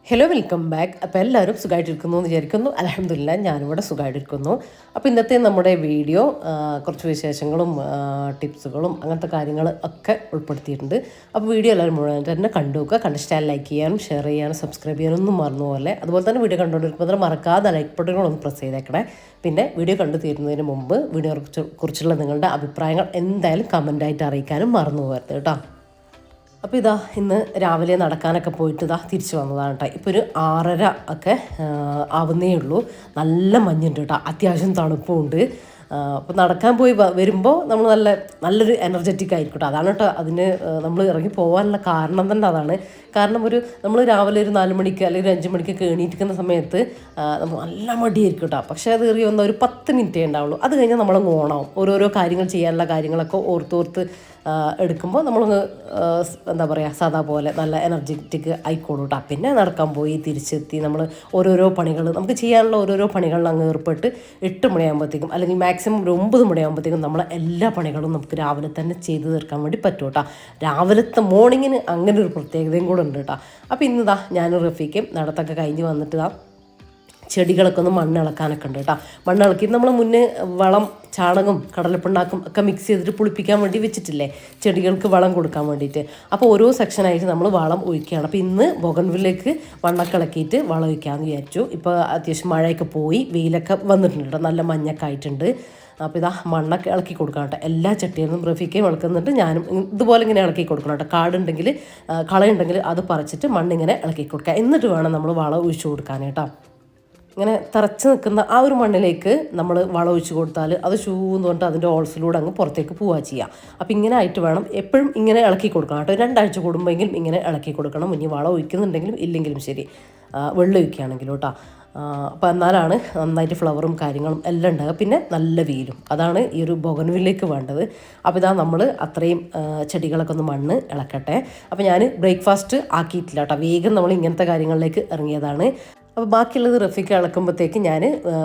Hello welcome back. അപ്പോൾ എല്ലാവരും സുഖമായിട്ടിരിക്കുന്നു എന്ന് വിചാരിക്കുന്നു. അൽഹംദുലില്ലാഹ് ഞാനിവിടെ സുഖമായിട്ടിരിക്കുന്നു. അപ്പോൾ ഇന്നത്തെ നമ്മുടെ വീഡിയോ കുറച്ച് വിശേഷങ്ങളും ടിപ്സുകളും അങ്ങനത്തെ കാര്യങ്ങൾ ഒക്കെ ഉൾപ്പെടുത്തിയിട്ടുണ്ട്. അപ്പോൾ വീഡിയോ എല്ലാവരും മുഴുവൻ തന്നെ കണ്ടു നോക്കുക. കണ്ടിഷ്ടാൽ ലൈക്ക് ചെയ്യാനും ഷെയർ ചെയ്യാനും സബ്സ്ക്രൈബ് ചെയ്യാനൊന്നും മറന്നു പോലെ. അതുപോലെ തന്നെ വീഡിയോ കണ്ടുകൊണ്ടിരിക്കുമ്പോൾ മറക്കാതെ ലൈക്ക് ബട്ടണുകളൊന്ന് പ്രസ് ചെയ്തേക്കണേ. പിന്നെ വീഡിയോ കണ്ടു തീരുന്നതിന് മുമ്പ് വീഡിയോയെ കുറിച്ചുള്ള നിങ്ങളുടെ അഭിപ്രായങ്ങൾ എന്തായാലും കമൻറ്റായിട്ട് അറിയിക്കാനും മറന്നു പോകരുത് കേട്ടോ. അപ്പോൾ ഇതാ ഇന്ന് രാവിലെ നടക്കാനൊക്കെ പോയിട്ട് തിരിച്ചു വന്നതാണ് കേട്ടോ. ഇപ്പോൾ ഒരു 6:30 ഒക്കെ ആവുന്നേ ഉള്ളൂ. നല്ല മഞ്ഞുണ്ട് കേട്ടോ, അത്യാവശ്യം തണുപ്പുമുണ്ട്. അപ്പോൾ നടക്കാൻ പോയി വരുമ്പോൾ നമ്മൾ നല്ലൊരു എനർജറ്റിക് ആയിരിക്കും കേട്ടോ. അതാണ് കേട്ടോ അതിന് നമ്മൾ ഇറങ്ങി പോകാനുള്ള കാരണം തന്നെ അതാണ്. കാരണം നമ്മൾ രാവിലെ ഒരു 4 മണിക്ക് അല്ലെങ്കിൽ ഒരു 5 മണിക്കൊക്കെ എണീറ്റിരിക്കുന്ന സമയത്ത് നമുക്ക് നല്ല മടിയായിരിക്കും കേട്ടോ. പക്ഷേ അത് ഏറി വന്ന ഒരു 10 മിനിറ്റേ ഉണ്ടാവുള്ളൂ. അത് കഴിഞ്ഞാൽ നമ്മളങ്ങ് ഓണാവും. ഓരോരോ കാര്യങ്ങൾ ചെയ്യാനുള്ള കാര്യങ്ങളൊക്കെ ഓർത്തോർത്ത് എടുക്കുമ്പോൾ നമ്മളൊന്ന് എന്താ പറയുക സാധാ പോലെ നല്ല എനർജറ്റിക് ആയിക്കോളൂ കേട്ടോ. പിന്നെ നടക്കാൻ പോയി തിരിച്ചെത്തി നമ്മൾ ഓരോരോ പണികൾ നമുക്ക് ചെയ്യാനുള്ള ഓരോരോ പണികളിൽ അങ്ങ് ഏർപ്പെട്ട് 8 മണിയാകുമ്പോഴത്തേക്കും അല്ലെങ്കിൽ മാക്സിമം ഒരു 9 മണിയാകുമ്പോഴത്തേക്കും നമ്മളെ എല്ലാ പണികളും നമുക്ക് രാവിലെ തന്നെ ചെയ്ത് തീർക്കാൻ വേണ്ടി പറ്റും കേട്ടോ. രാവിലത്തെ മോർണിംഗിന് അങ്ങനെ ഒരു പ്രത്യേകതയും കൂടെ ഉണ്ട് കേട്ടോ. അപ്പോൾ ഇന്ന് ഞാനും റഫീക്കും നടത്തൊക്കെ കഴിഞ്ഞ് വന്നിട്ട് ചെടികളൊക്കെ ഒന്ന് മണ്ണിളക്കാനൊക്കെ ഉണ്ട് കേട്ടോ. മണ്ണിളക്കി നമ്മൾ മുന്നേ വളം ചാണകം കടലപ്പിണ്ണാക്കും ഒക്കെ മിക്സ് ചെയ്തിട്ട് പുളിപ്പിക്കാൻ വേണ്ടി വെച്ചിട്ടില്ലേ ചെടികൾക്ക് വളം കൊടുക്കാൻ വേണ്ടിയിട്ട്. അപ്പോൾ ഓരോ സെക്ഷനായിട്ട് നമ്മൾ വളം ഒഴിക്കുകയാണ്. അപ്പോൾ ഇന്ന് ബൊഗൺവില്ലേക്ക് മണ്ണൊക്കെ ഇളക്കിയിട്ട് വളം ഒഴിക്കാമെന്ന് വിചാരിച്ചു. ഇപ്പോൾ അത്യാവശ്യം മഴയൊക്കെ പോയി വെയിലൊക്കെ വന്നിട്ടുണ്ട് കേട്ടോ, നല്ല മഞ്ഞൊക്കെ ആയിട്ടുണ്ട്. അപ്പോൾ മണ്ണൊക്കെ ഇളക്കി കൊടുക്കണം കേട്ടോ. എല്ലാ ചട്ടിയിലും റഫീക്കയും ഇളക്കുന്നുണ്ട്, ഞാനും ഇതുപോലെ ഇങ്ങനെ ഇളക്കി കൊടുക്കണം കേട്ടോ. കാടുണ്ടെങ്കിൽ കളയുണ്ടെങ്കിൽ അത് പറിച്ചിട്ട് മണ്ണിങ്ങനെ ഇളക്കി കൊടുക്കുക. എന്നിട്ട് വേണം നമ്മൾ വളം ഒഴിച്ചു കൊടുക്കാൻ കേട്ടോ. ഇങ്ങനെ തറച്ച് നിൽക്കുന്ന ആ ഒരു മണ്ണിലേക്ക് നമ്മൾ വളം ഒഴിച്ച് കൊടുത്താൽ അത് ഷൂന്ന് പറഞ്ഞിട്ട് അതിൻ്റെ ഓൾസിലൂടെ അങ്ങ് പുറത്തേക്ക് പോവുക ചെയ്യുക. അപ്പോൾ ഇങ്ങനെ ആയിട്ട് വേണം എപ്പോഴും ഇങ്ങനെ ഇളക്കി കൊടുക്കണം കേട്ടോ. 2 ആഴ്ച കൂടുമ്പോഴെങ്കിലും ഇങ്ങനെ ഇളക്കി കൊടുക്കണം. ഇനി വളം ഒഴിക്കുന്നുണ്ടെങ്കിലും ഇല്ലെങ്കിലും ശരി, വെള്ളം ഒഴിക്കുകയാണെങ്കിലും കേട്ടോ. അപ്പോൾ എന്നാലാണ് നന്നായിട്ട് ഫ്ലവറും കാര്യങ്ങളും എല്ലാം ഉണ്ടാകുക. പിന്നെ നല്ല വെയിലും, അതാണ് ഈ ഒരു ബൊഗൺവില്ലേക്ക് വേണ്ടത്. അപ്പോൾ നമ്മൾ അത്രയും ചെടികളൊക്കെ ഒന്ന് മണ്ണ് ഇളക്കട്ടെ. അപ്പോൾ ഞാൻ ബ്രേക്ക്ഫാസ്റ്റ് ആക്കിയിട്ടില്ല കേട്ടോ, വേഗം നമ്മൾ ഇങ്ങനത്തെ കാര്യങ്ങളിലേക്ക് ഇറങ്ങിയതാണ്. അപ്പോൾ ബാക്കിയുള്ളത് റഫീക്ക് ഇളക്കുമ്പോഴത്തേക്ക് ഞാൻ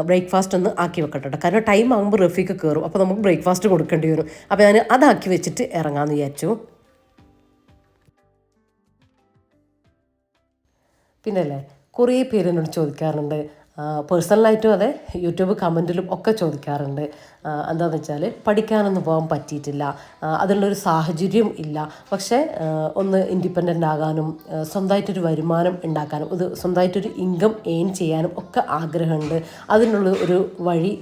ബ്രേക്ക്ഫാസ്റ്റ് ഒന്ന് ആക്കി വെക്കട്ടെ. കാരണം ടൈം ആകുമ്പോൾ റഫീക്ക് കയറും, അപ്പോൾ നമുക്ക് ബ്രേക്ക്ഫാസ്റ്റ് കൊടുക്കേണ്ടി വരും. അപ്പോൾ ഞാൻ അതാക്കി വെച്ചിട്ട് ഇറങ്ങാമെന്ന് വിചാരിച്ചു. പിന്നല്ലേ കുറേ പേര് എന്നോട് ചോദിക്കാറുണ്ട്, പേഴ്സണലായിട്ടും അതെ യൂട്യൂബ് കമൻറ്റിലും ഒക്കെ ചോദിക്കാറുണ്ട്, എന്താണെന്ന് വെച്ചാൽ പഠിക്കാനൊന്നും പോകാൻ പറ്റിയിട്ടില്ല, അതിനുള്ളൊരു സാഹചര്യം ഇല്ല, പക്ഷേ ഒന്ന് ഇൻഡിപെൻഡൻ്റ് ആകാനും സ്വന്തമായിട്ടൊരു വരുമാനം ഉണ്ടാക്കാനും സ്വന്തമായിട്ടൊരു ഇൻകം എയിൻ ചെയ്യാനും ഒക്കെ ആഗ്രഹമുണ്ട്, അതിനുള്ള ഒരു വഴി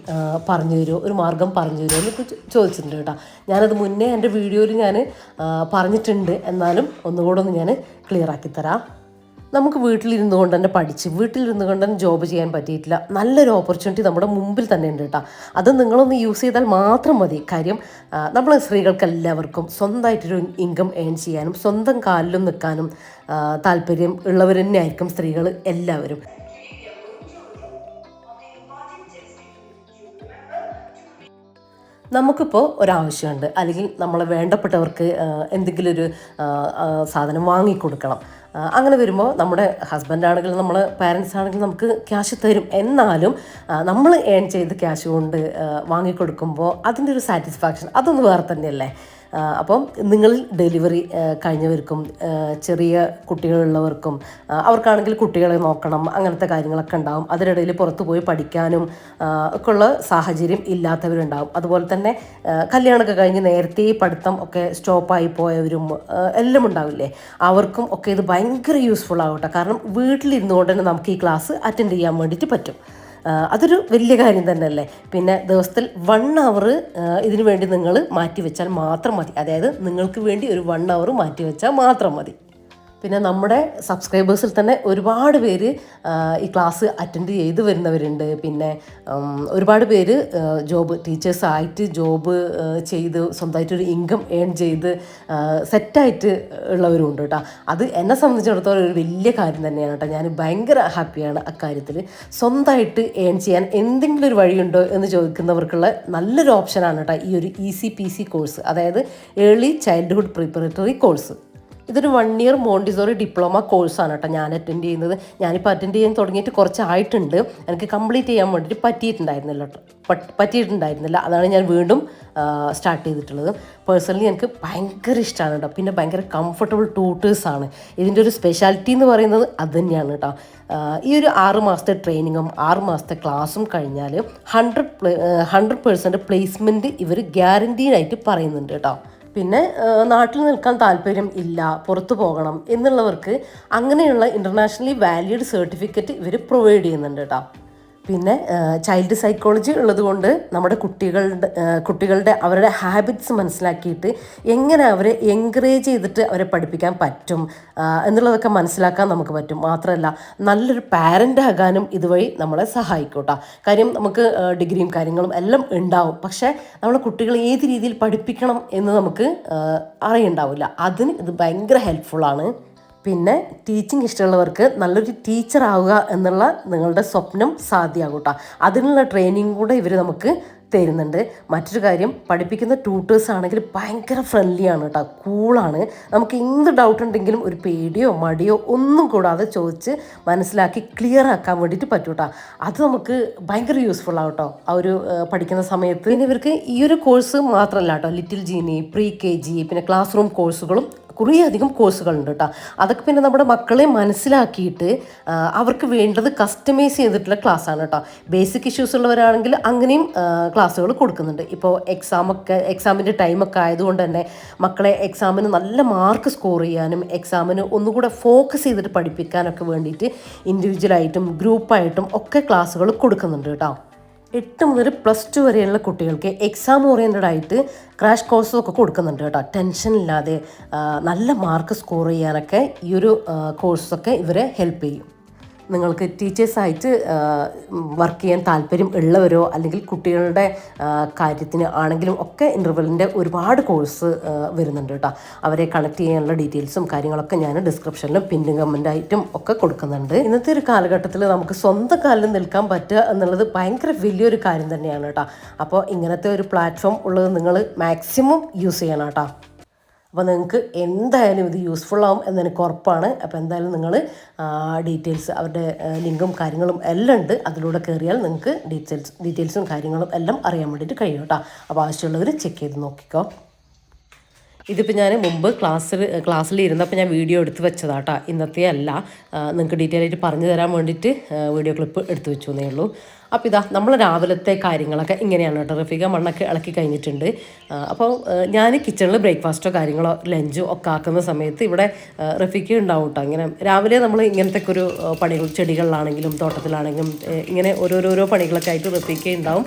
പറഞ്ഞു തരുമോ, ഒരു മാർഗം പറഞ്ഞു തരുമോ എന്നൊക്കെ ചോദിച്ചിട്ടുണ്ട് കേട്ടോ. ഞാനത് മുന്നേ എൻ്റെ വീഡിയോയിൽ ഞാൻ പറഞ്ഞിട്ടുണ്ട്, എന്നാലും ഒന്നുകൂടെ ഒന്ന് ഞാൻ ക്ലിയർ ആക്കി തരാം. നമുക്ക് വീട്ടിലിരുന്നു കൊണ്ട് തന്നെ പഠിച്ച് വീട്ടിലിരുന്നു കൊണ്ട് തന്നെ ജോബ് ചെയ്യാൻ പറ്റിയിട്ടില്ല, നല്ലൊരു ഓപ്പർച്യൂണിറ്റി നമ്മുടെ മുമ്പിൽ തന്നെ ഉണ്ട് കേട്ടോ. അത് നിങ്ങളൊന്ന് യൂസ് ചെയ്താൽ മാത്രം മതി. കാര്യം നമ്മൾ സ്ത്രീകൾക്ക് എല്ലാവർക്കും സ്വന്തമായിട്ടൊരു ഇൻകം ഏൺ ചെയ്യാനും സ്വന്തം കാലിലും നിൽക്കാനും താല്പര്യം ഉള്ളവർ തന്നെയായിരിക്കും സ്ത്രീകൾ എല്ലാവരും. നമുക്കിപ്പോൾ ഒരാവശ്യമുണ്ട്, അല്ലെങ്കിൽ നമ്മളെ വേണ്ടപ്പെട്ടവർക്ക് എന്തെങ്കിലും ഒരു സാധനം വാങ്ങിക്കൊടുക്കണം. അങ്ങനെ വരുമ്പോൾ നമ്മുടെ ഹസ്ബൻഡാണെങ്കിലും നമ്മളെ പാരൻസ് ആണെങ്കിലും നമുക്ക് ക്യാഷ് തരും. എന്നാലും നമ്മൾ ഏൺ ചെയ്ത് ക്യാഷ് കൊണ്ട് വാങ്ങിക്കൊടുക്കുമ്പോൾ അതിൻ്റെ ഒരു സാറ്റിസ്ഫാക്ഷൻ അതൊന്ന് വേറെ തന്നെയല്ലേ. അപ്പം നിങ്ങളിൽ ഡെലിവറി കഴിഞ്ഞവർക്കും ചെറിയ കുട്ടികളുള്ളവർക്കും അവർക്കാണെങ്കിൽ കുട്ടികളെ നോക്കണം, അങ്ങനത്തെ കാര്യങ്ങളൊക്കെ ഉണ്ടാവും. അതിനിടയിൽ പുറത്ത് പോയി പഠിക്കാനും ഒക്കെ ഉള്ള സാഹചര്യം ഇല്ലാത്തവരുണ്ടാവും. അതുപോലെ തന്നെ കല്യാണമൊക്കെ കഴിഞ്ഞ് നേരത്തെ പഠിത്തം ഒക്കെ സ്റ്റോപ്പായി പോയവരും എല്ലാം ഉണ്ടാവില്ലേ, അവർക്കും ഒക്കെ ഇത് ഭയങ്കര യൂസ്ഫുൾ ആവട്ടെ. കാരണം വീട്ടിലിരുന്നു കൊണ്ട് തന്നെ നമുക്ക് ഈ ക്ലാസ് അറ്റൻഡ് ചെയ്യാൻ വേണ്ടിയിട്ട് പറ്റും. അതൊരു വലിയ കാര്യം തന്നെയല്ലേ. പിന്നെ ദിവസത്തിൽ 1 അവർ ഇതിനു വേണ്ടി നിങ്ങൾ മാറ്റി വെച്ചാൽ മാത്രം മതി. അതായത് നിങ്ങൾക്ക് വേണ്ടി ഒരു 1 അവർ മാറ്റി വെച്ചാൽ മാത്രം മതി. പിന്നെ നമ്മുടെ സബ്സ്ക്രൈബേഴ്സിൽ തന്നെ ഒരുപാട് പേര് ഈ ക്ലാസ് അറ്റൻഡ് ചെയ്ത് വരുന്നവരുണ്ട്. പിന്നെ ഒരുപാട് പേര് ടീച്ചേഴ്സായിട്ട് ജോബ് ചെയ്ത് സ്വന്തമായിട്ടൊരു ഇൻകം ഏൺ ചെയ്ത് സെറ്റായിട്ട് ഉള്ളവരും ഉണ്ട് കേട്ടോ. അത് എന്നെ സംബന്ധിച്ചിടത്തോളം ഒരു വലിയ കാര്യം തന്നെയാണ് കേട്ടോ. ഞാൻ ഭയങ്കര ഹാപ്പിയാണ് അക്കാര്യത്തിൽ. സ്വന്തമായിട്ട് ഏൺ ചെയ്യാൻ എന്തെങ്കിലും ഒരു വഴിയുണ്ടോ എന്ന് ചോദിക്കുന്നവർക്കുള്ള നല്ലൊരു ഓപ്ഷനാണ് കേട്ടോ ഈ ഒരു ECPC കോഴ്സ്, അതായത് ഏർലി ചൈൽഡ്ഹുഡ് പ്രിപ്പറേറ്ററി കോഴ്സ്. ഇതൊരു 1 ഇയർ മോണ്ടിസോറി ഡിപ്ലോമ കോഴ്സാണ് കേട്ടോ ഞാൻ അറ്റൻഡ് ചെയ്യുന്നത്. ഞാനിപ്പോൾ അറ്റൻഡ് ചെയ്യാൻ തുടങ്ങിയിട്ട് കുറച്ചായിട്ടുണ്ട്. എനിക്ക് കംപ്ലീറ്റ് ചെയ്യാൻ വേണ്ടിയിട്ട് പറ്റിയിട്ടുണ്ടായിരുന്നില്ല. അതാണ് ഞാൻ വീണ്ടും സ്റ്റാർട്ട് ചെയ്തിട്ടുള്ളത്. പേഴ്സണലി എനിക്ക് ഭയങ്കര ഇഷ്ടമാണ് കേട്ടോ. പിന്നെ ഭയങ്കര കംഫർട്ടബിൾ ട്യൂട്ടേഴ്സാണ്. ഇതിൻ്റെ ഒരു സ്പെഷ്യാലിറ്റി എന്ന് പറയുന്നത് അത് തന്നെയാണ് കേട്ടോ. ഈ ഒരു 6 മാസത്തെ ട്രെയിനിങ്ങും 6 മാസത്തെ ക്ലാസ്സും കഴിഞ്ഞാൽ 100% പ്ലേസ്മെൻറ്റ് ഇവർ ഗ്യാരൻറ്റീഡായിട്ട് പറയുന്നുണ്ട് കേട്ടോ. പിന്നെ നാട്ടിൽ നിൽക്കാൻ താല്പര്യം ഇല്ല, പുറത്തു പോകണം എന്നുള്ളവർക്ക് അങ്ങനെയുള്ള ഇൻ്റർനാഷണലി വാലിഡ് സർട്ടിഫിക്കറ്റ് ഇവർ പ്രൊവൈഡ് ചെയ്യുന്നുണ്ട് കേട്ടോ. പിന്നെ ചൈൽഡ് സൈക്കോളജി ഉള്ളതുകൊണ്ട് നമ്മുടെ കുട്ടികളുടെ അവരുടെ ഹാബിറ്റ്സ് മനസ്സിലാക്കിയിട്ട് എങ്ങനെ അവരെ എൻകറേജ് ചെയ്തിട്ട് അവരെ പഠിപ്പിക്കാൻ പറ്റും എന്നുള്ളതൊക്കെ മനസ്സിലാക്കാൻ നമുക്ക് പറ്റും. മാത്രമല്ല നല്ലൊരു പാരൻ്റ് ആകാനും ഇതുവഴി നമ്മളെ സഹായിക്കും കേട്ടോ. കാര്യം നമുക്ക് ഡിഗ്രിയും കാര്യങ്ങളും എല്ലാം ഉണ്ടാവും, പക്ഷേ നമ്മളെ കുട്ടികളെ ഏത് രീതിയിൽ പഠിപ്പിക്കണം എന്ന് നമുക്ക് അറിയുണ്ടാവില്ല. അതിന് ഇത് ഭയങ്കര ഹെൽപ്ഫുള്ളാണ്. പിന്നെ ടീച്ചിങ് ഇഷ്ടമുള്ളവർക്ക് നല്ലൊരു ടീച്ചർ ആവുക എന്നുള്ള നിങ്ങളുടെ സ്വപ്നം സാധ്യമാകും കേട്ടോ. അതിനുള്ള ട്രെയിനിങ് കൂടെ ഇവർ നമുക്ക് തരുന്നുണ്ട്. മറ്റൊരു കാര്യം, പഠിപ്പിക്കുന്ന ട്യൂട്ടേഴ്സ് ആണെങ്കിൽ ഭയങ്കര ഫ്രണ്ട്ലിയാണ് കേട്ടോ, കൂളാണ്. നമുക്ക് എന്ത് ഡൗട്ട് ഉണ്ടെങ്കിലും ഒരു പേടിയോ മടിയോ ഒന്നും കൂടാതെ ചോദിച്ച് മനസ്സിലാക്കി ക്ലിയർ ആക്കാൻ വേണ്ടിയിട്ട് പറ്റും കേട്ടോ. അത് നമുക്ക് ഭയങ്കര യൂസ്ഫുൾ ആവും കേട്ടോ ആ ഒരു പഠിക്കുന്ന സമയത്ത്. പിന്നെ ഇവർക്ക് ഈ ഒരു കോഴ്സ് മാത്രമല്ല കേട്ടോ, ലിറ്റിൽ ജീനി, പ്രീ KG, പിന്നെ ക്ലാസ് റൂം കോഴ്സുകളും കുറേ അധികം കോഴ്സുകളുണ്ട് കേട്ടോ. അതൊക്കെ പിന്നെ നമ്മുടെ മക്കളെ മനസ്സിലാക്കിയിട്ട് അവർക്ക് വേണ്ടത് കസ്റ്റമൈസ് ചെയ്തിട്ടുള്ള ക്ലാസ്സാണ് കേട്ടോ. ബേസിക് ഇഷ്യൂസ് ഉള്ളവരാണെങ്കിൽ അങ്ങനെയും ക്ലാസ്സുകൾ കൊടുക്കുന്നുണ്ട്. ഇപ്പോൾ എക്സാമിൻ്റെ ടൈമൊക്കെ ആയതുകൊണ്ട് തന്നെ മക്കളെ എക്സാമിന് നല്ല മാർക്ക് സ്കോർ ചെയ്യാനും എക്സാമിന് ഒന്നുകൂടെ ഫോക്കസ് ചെയ്തിട്ട് പഠിപ്പിക്കാനൊക്കെ വേണ്ടിയിട്ട് ഇൻഡിവിജ്വലായിട്ടും ഗ്രൂപ്പായിട്ടും ഒക്കെ ക്ലാസ്സുകൾ കൊടുക്കുന്നുണ്ട് കേട്ടോ. 8 മുതൽ +2 വരെയുള്ള കുട്ടികൾക്ക് എക്സാം ഓറിയൻറ്റഡ് ആയിട്ട് ക്രാഷ് കോഴ്സൊക്കെ കൊടുക്കുന്നുണ്ട് കേട്ടോ. ടെൻഷൻ ഇല്ലാതെ നല്ല മാർക്ക് സ്കോർ ചെയ്യാനൊക്കെ ഈ ഒരു കോഴ്സൊക്കെ ഇവരെ ഹെൽപ്പ് ചെയ്യും. നിങ്ങൾക്ക് ടീച്ചേഴ്സായിട്ട് വർക്ക് ചെയ്യാൻ താല്പര്യം ഉള്ളവരോ അല്ലെങ്കിൽ കുട്ടികളുടെ കാര്യത്തിന് ആണെങ്കിലും ഒക്കെ ഇൻ്റർവെല്ലിൻ്റെ ഒരുപാട് കോഴ്സ് വരുന്നുണ്ട് കേട്ടോ. അവരെ കണക്ട് ചെയ്യാനുള്ള ഡീറ്റെയിൽസും കാര്യങ്ങളൊക്കെ ഞാൻ ഡിസ്ക്രിപ്ഷനിലും പിന്നും കമൻ്റായിട്ടും ഒക്കെ കൊടുക്കുന്നുണ്ട്. ഇന്നത്തെ ഒരു കാലഘട്ടത്തിൽ നമുക്ക് സ്വന്തം കാലിൽ നിൽക്കാൻ പറ്റുക എന്നുള്ളത് ഭയങ്കര വലിയൊരു കാര്യം തന്നെയാണ് കേട്ടോ. അപ്പോൾ ഇങ്ങനത്തെ ഒരു പ്ലാറ്റ്ഫോം ഉള്ളത് നിങ്ങൾ മാക്സിമം യൂസ് ചെയ്യണം കേട്ടോ. അപ്പോൾ നിങ്ങൾക്ക് എന്തായാലും ഇത് യൂസ്ഫുൾ ആവും എന്നെനിക്ക് ഉറപ്പാണ്. അപ്പോൾ എന്തായാലും നിങ്ങൾ ഡീറ്റെയിൽസ് അവരുടെ ലിങ്കും കാര്യങ്ങളും എല്ലാം ഉണ്ട്, അതിലൂടെ കയറിയാൽ നിങ്ങൾക്ക് ഡീറ്റെയിൽസും കാര്യങ്ങളും എല്ലാം അറിയാൻ വേണ്ടിയിട്ട് കഴിയും കേട്ടോ. അപ്പോൾ ആവശ്യമുള്ളവർ ചെക്ക് ചെയ്ത് നോക്കിക്കോ. ഇതിപ്പോൾ ഞാൻ മുമ്പ് ക്ലാസ്സിൽ ഇരുന്നപ്പോൾ ഞാൻ വീഡിയോ എടുത്ത് വെച്ചതാട്ടോ, ഇന്നത്തെ അല്ല. നിങ്ങൾക്ക് ഡീറ്റെയിൽ ആയിട്ട് പറഞ്ഞു തരാൻ വേണ്ടിയിട്ട് വീഡിയോ ക്ലിപ്പ് എടുത്ത് വെച്ചു എന്നേ ഉള്ളൂ. അപ്പോൾ ഇതാ നമ്മൾ രാവിലത്തെ കാര്യങ്ങളൊക്കെ ഇങ്ങനെയാണ് കേട്ടോ. റഫീഖ മണ്ണൊക്കെ ഇളക്കി കഴിഞ്ഞിട്ടുണ്ട്. അപ്പോൾ ഞാൻ കിച്ചണിൽ ബ്രേക്ക്ഫാസ്റ്റോ കാര്യങ്ങളോ ലഞ്ചോ ഒക്കെ ആക്കുന്ന സമയത്ത് ഇവിടെ റഫീഖ ഉണ്ടാവും കേട്ടോ. ഇങ്ങനെ രാവിലെ നമ്മൾ ഇങ്ങനത്തെ ഒരു പണികൾ, ചെടികളിലാണെങ്കിലും തോട്ടത്തിലാണെങ്കിലും ഇങ്ങനെ ഓരോരോ പണികളൊക്കെ ആയിട്ട് റഫീഖ ഉണ്ടാവും,